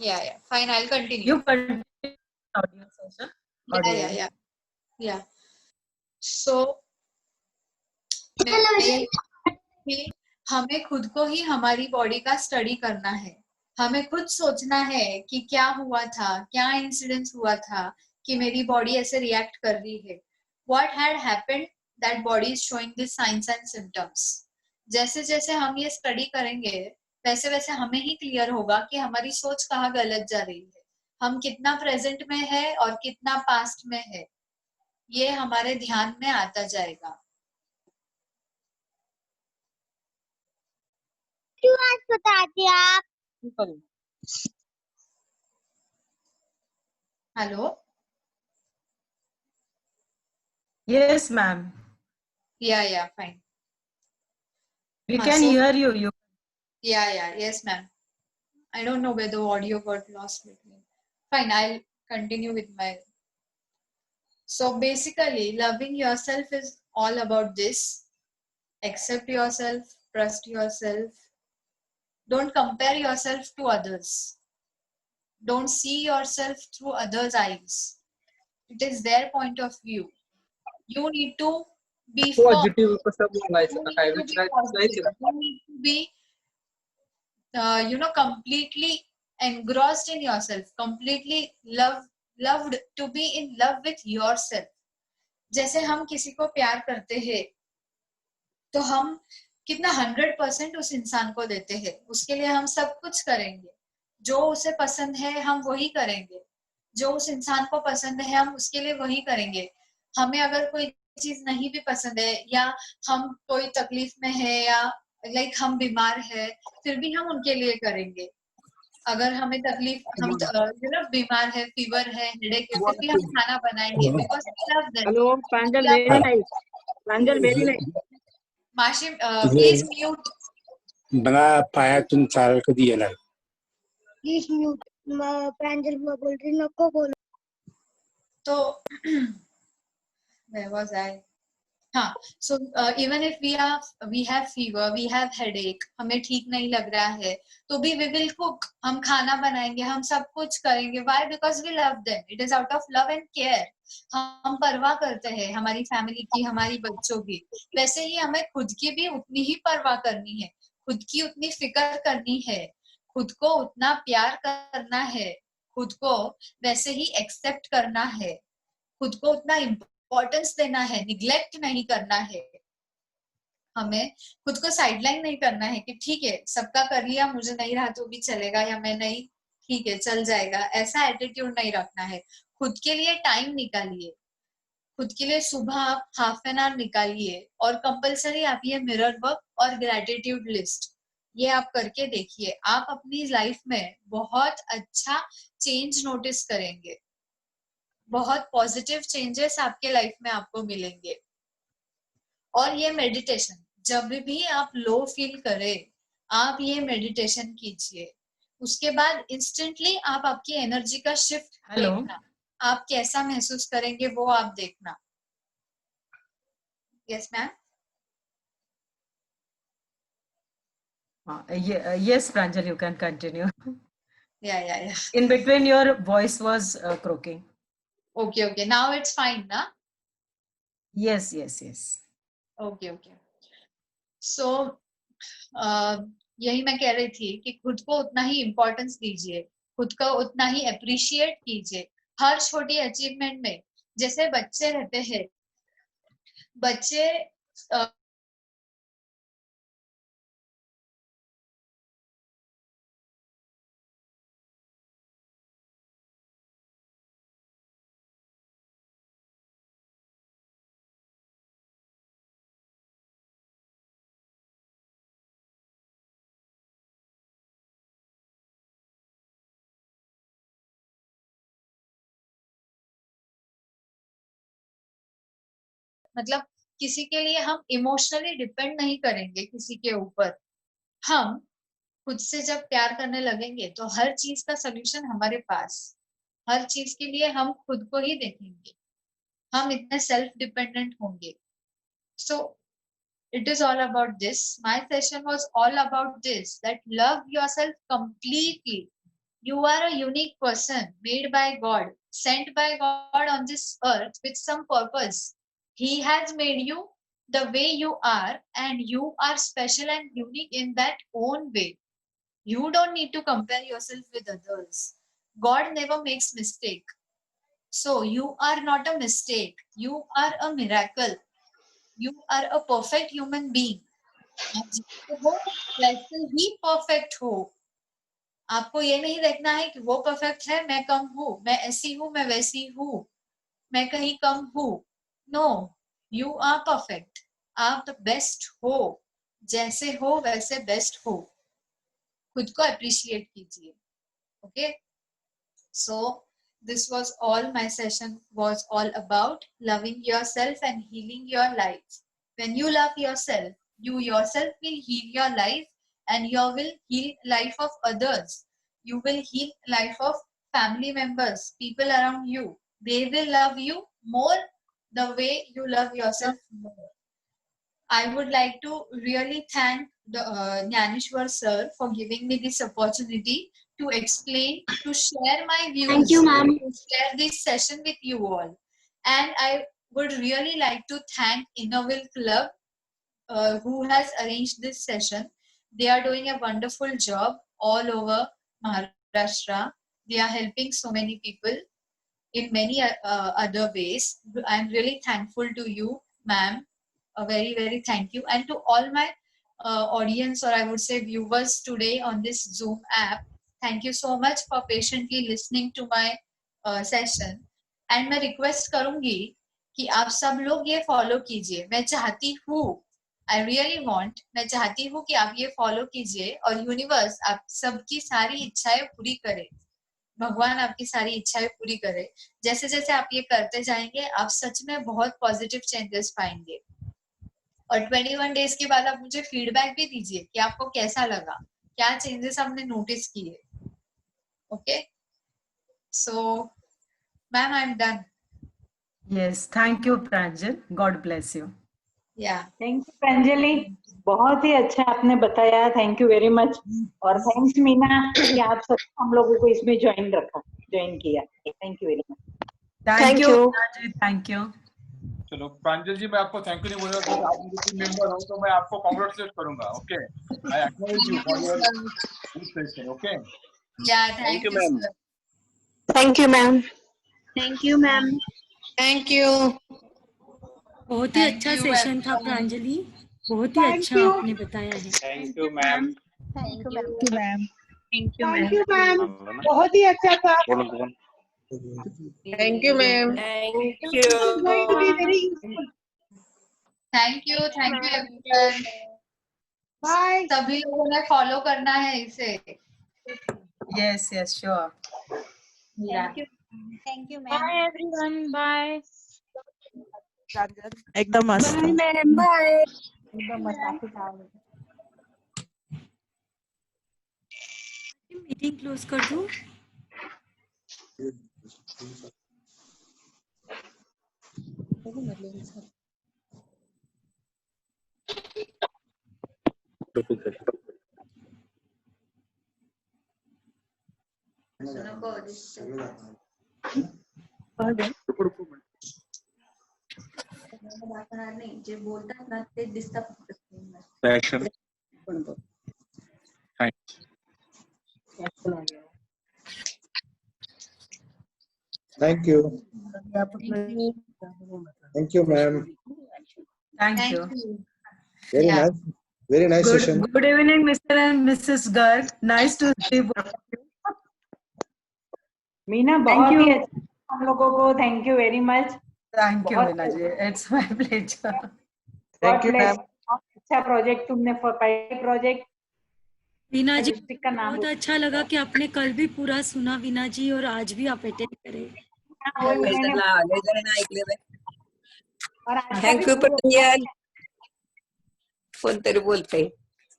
या fine, I will continue. You continue audio session. या Audio. या सो कि हमें खुद को ही हमारी body का स्टडी करना है। हमें खुद सोचना है कि क्या हुआ था, क्या इंसिडेंस हुआ था कि मेरी बॉडी ऐसे रिएक्ट कर रही है। What had happened that body is showing this science and symptoms. जैसे जैसे हम ये स्टडी करेंगे वैसे वैसे हमें ही क्लियर होगा कि हमारी सोच कहाँ गलत जा रही है, हम कितना प्रेजेंट में है और कितना पास्ट में है, ये हमारे ध्यान में आता जाएगा। क्यों आज बताते आप? Hello, Yes, ma'am. या फाइन, We हाँ, can so hear you. You. yes ma'am, I don't know where the audio got lost between. Fine, I'll continue with my. So basically loving yourself is all about this: accept yourself, trust yourself, don't compare yourself to others, don't see yourself through others' eyes, it is their point of view. You need to be firm, positive कसं you बोलायचं need काय to be विचारायचं positive, you need to be completely engrossed in yourself, completely loved, to be in love with yourself. जैसे हम किसी को प्यार करते हैं तो हम कितना 100% उस इंसान को देते हैं, उसके लिए हम सब कुछ करेंगे, जो उसे पसंद है हम वही करेंगे, जो उस इंसान को पसंद है हम उसके लिए वही करेंगे। हमें अगर कोई चीज नहीं भी पसंद है या हम कोई तकलीफ में है या हम बीमार है फिर भी हम उनके लिए करेंगे। अगर हमें तकलीफ, हम बीमार है, फीवर है, हेडेक है, फिर भी हम खाना बनाएंगे because we love them. Hello Pranjal very nice, Pranjal very nice. माशिम प्लीज म्यूट, बना पाया तुम चाल कधी येणार प्लीज म्यूट। प्रांजल बुआ बोल रही, नको बोलो। तो where was I? हाँ, so even if we have fever, we have headache, हमें ठीक नहीं लग रहा है तो भी we will cook, हम खाना बनाएंगे, हम सब कुछ करेंगे। Why? Because we love them. It is out of love and care. हम परवाह करते हैं हमारी फैमिली की, हमारी बच्चों की। वैसे ही हमें खुद की भी उतनी ही परवाह करनी है, खुद की उतनी फिक्र करनी है, खुद को उतना प्यार करना है, खुद को वैसे ही एक्सेप्ट करना है, खुद को उतना इम्पोर्टेंस देना है, निग्लेक्ट नहीं करना है। हमें खुद को साइडलाइन नहीं करना है कि ठीक है सबका कर लिया, मुझे नहीं रहा तो भी चलेगा, या मैं नहीं, ठीक है चल जाएगा, ऐसा एटीट्यूड नहीं रखना है। खुद के लिए टाइम निकालिए, खुद के लिए सुबह आप हाफ एन आवर निकालिए और कंपलसरी आप ये मिरर वर्क और ग्रेटिट्यूड लिस्ट ये आप करके देखिए, आप अपनी लाइफ में बहुत अच्छा चेंज नोटिस करेंगे, बहुत पॉजिटिव चेंजेस आपके लाइफ में आपको मिलेंगे। और ये मेडिटेशन जब भी आप लो फील करें आप ये मेडिटेशन कीजिए, उसके बाद इंस्टेंटली आप आपकी एनर्जी का शिफ्ट देखना, आप कैसा महसूस करेंगे वो आप देखना। Yes ma'am. Yes, Pranjal, you can continue. Yeah. In between, your voice was croaking. Okay. Now it's fine, na? Yes. Okay. So, यही मैं कह रही थी कि खुद को उतना ही इम्पोर्टेंस दीजिए, खुद को उतना ही अप्रिशिएट कीजिए हर छोटी अचीवमेंट में। जैसे बच्चे रहते हैं, बच्चे मतलब किसी के लिए हम इमोशनली डिपेंड नहीं करेंगे किसी के ऊपर। हम खुद से जब प्यार करने लगेंगे तो हर चीज का सोल्यूशन हमारे पास, हर चीज के लिए हम खुद को ही देखेंगे, हम इतने सेल्फ डिपेंडेंट होंगे। So it is all about this. My session was all about this, that love yourself completely. You are a unique person made by God, sent by God on this earth with some purpose. He has made you the way you are, and you are special and unique in that own way. You don't need to compare yourself with others. God never makes mistake. So you are not a mistake. You are a miracle. You are a perfect human being. आप जैसे हो वैसे ही perfect हो। आपको ये नहीं देखना है कि वो परफेक्ट है, मैं कम हूँ, मैं ऐसी हूँ, मैं वैसी हूँ, मैं कहीं कम हूँ। No, you are perfect. आप द बेस्ट हो, जैसे हो वैसे बेस्ट हो। खुद को अप्रिशिएट कीजिए। Okay, so this was all. My session was all about loving yourself and healing your life. When you love yourself, you yourself will heal your life, and you will heal life of others. You will heal life of family members, people around you. They will love you more the way you love yourself more. I would like to really thank the Jnaneshwar sir for giving me this opportunity to explain, to share my views, Thank you, ma'am. to share this session with you all. And I would really like to thank Innoville Club who has arranged this session. They are doing a wonderful job all over Maharashtra. They are helping so many people in many other ways. I'm really thankful to you, ma'am. A very, very thank you. And to all my audience, or I would say viewers today on this Zoom app, thank you so much for patiently listening to my session. And मैं request करूंगी कि आप सब लोग ये follow कीजिए। मैं चाहती हूँ, I really want, मैं चाहती हूँ कि आप ये follow कीजिए और यूनिवर्स आप सबकी सारी इच्छाएं पूरी करे। भगवान आपकी सारी इच्छाएं पूरी करे। जैसे जैसे आप ये करते जाएंगे, आप सच में बहुत पॉजिटिव चेंजेस पाएंगे। और 21 डेज के बाद आप मुझे फीडबैक भी दीजिए कि आपको कैसा लगा, क्या चेंजेस आपने नोटिस किए। Okay, so ma'am I am done. Yes, thank you, Pranjal. God bless you. या थैंक यू प्रांजलि, बहुत ही अच्छा आपने बताया, थैंक यू वेरी मच। और थैंक्स मीना कि आप सब हम लोगों को इसमें ज्वाइन किया। Thank you very much. Thank you, Pranjal. Thank you. चलो प्रांजल जी, मैं आपको थैंक यू नहीं बोलूंगा क्योंकि आप मेरे टीम मेंबर हो, तो मैं आपको कांग्रेचुलेट करूंगा। Okay, I acknowledge you for your session. Okay, yeah thank you ma'am. Sir. Thank you, ma'am. Thank you, ma'am. Thank you. बहुत ही अच्छा सेशन था प्रांजलि, बहुत ही अच्छा आपने बताया है। Thank you ma'am. Thank you, ma'am. Thank you, Thank you, ma'am. बहुत ही अच्छा था। Thank you ma'am. It's going to be very useful. Thank you everyone. Bye. सभी लोगों ने फॉलो करना है इसे। Yes, yes, sure. या Thank you, ma'am. Bye, everyone. Bye. एकदम मस्त। Bye, ma'am. Bye. एकदम मस्त आपके साथ। मीटिंग क्लोज कर दूं? जे बोलतात ना ते disturb Passion. Thank you. Thank you, ma'am. Thank you. Very Yeah. nice. Very nice session. Good evening, Mr. and Mrs. Garg. Nice to see both of you. Meena बहुत ही अच्छा हम लोगों को, thank you very much. Thank you बहुत मीना जी, it's my pleasure. Thank you, ma'am. अच्छा project तुमने, पहले प्रोजेक्ट वीना जी, डिस्ट्रिक्ट का नाम बहुत अच्छा लगा कि आपने कल भी पूरा सुना वीना जी, और आज भी आप अटेंड करें। वही मैंने और आज का थँक भी यू खूप प्रांजल. कोणतरी बोलतंय.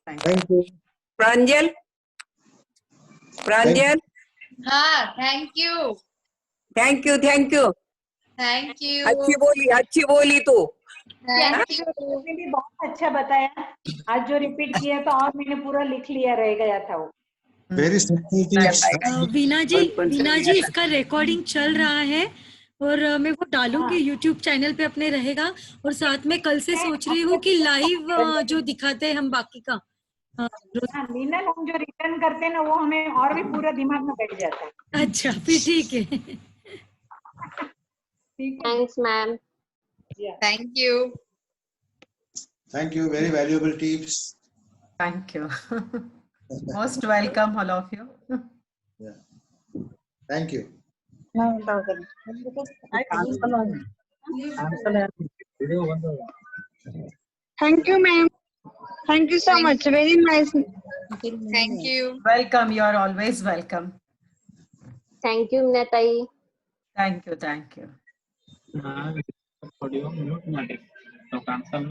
Thank you. प्रांजल प्रांजल हाँ, thank you. Thank you. Thank you. अच्छी बोली तू. Thank you. आपने भी बहुत अच्छा बताया. आज जो रिपीट किया तो और मैंने पूरा लिख लिया, रह गया था वो. Very simple tips. वीना जी इसका रिकॉर्डिंग चल रहा है और मैं वो डालूंगी यूट्यूब चैनल पे अपने रहेगा. और साथ में कल से सोच रही हूँ कि लाइव जो दिखाते हैं हम बाकी का. हाँ, मीनल हम जो रिटर्न करते हैं ना वो हमें और भी पूरा दिमाग में बैठ जाता है. अच्छा फिर ठीक है. Thanks, ma'am. Thank you. Thank you. Very valuable tips. Thank you. Most welcome, all of you. Yeah. Thank you. Thank you, ma'am. Thank you so much. Very nice. Thank you. Welcome. You are always welcome. Thank you, Minatai. Thank you. Thank you. Audio mute मध्ये तो cancel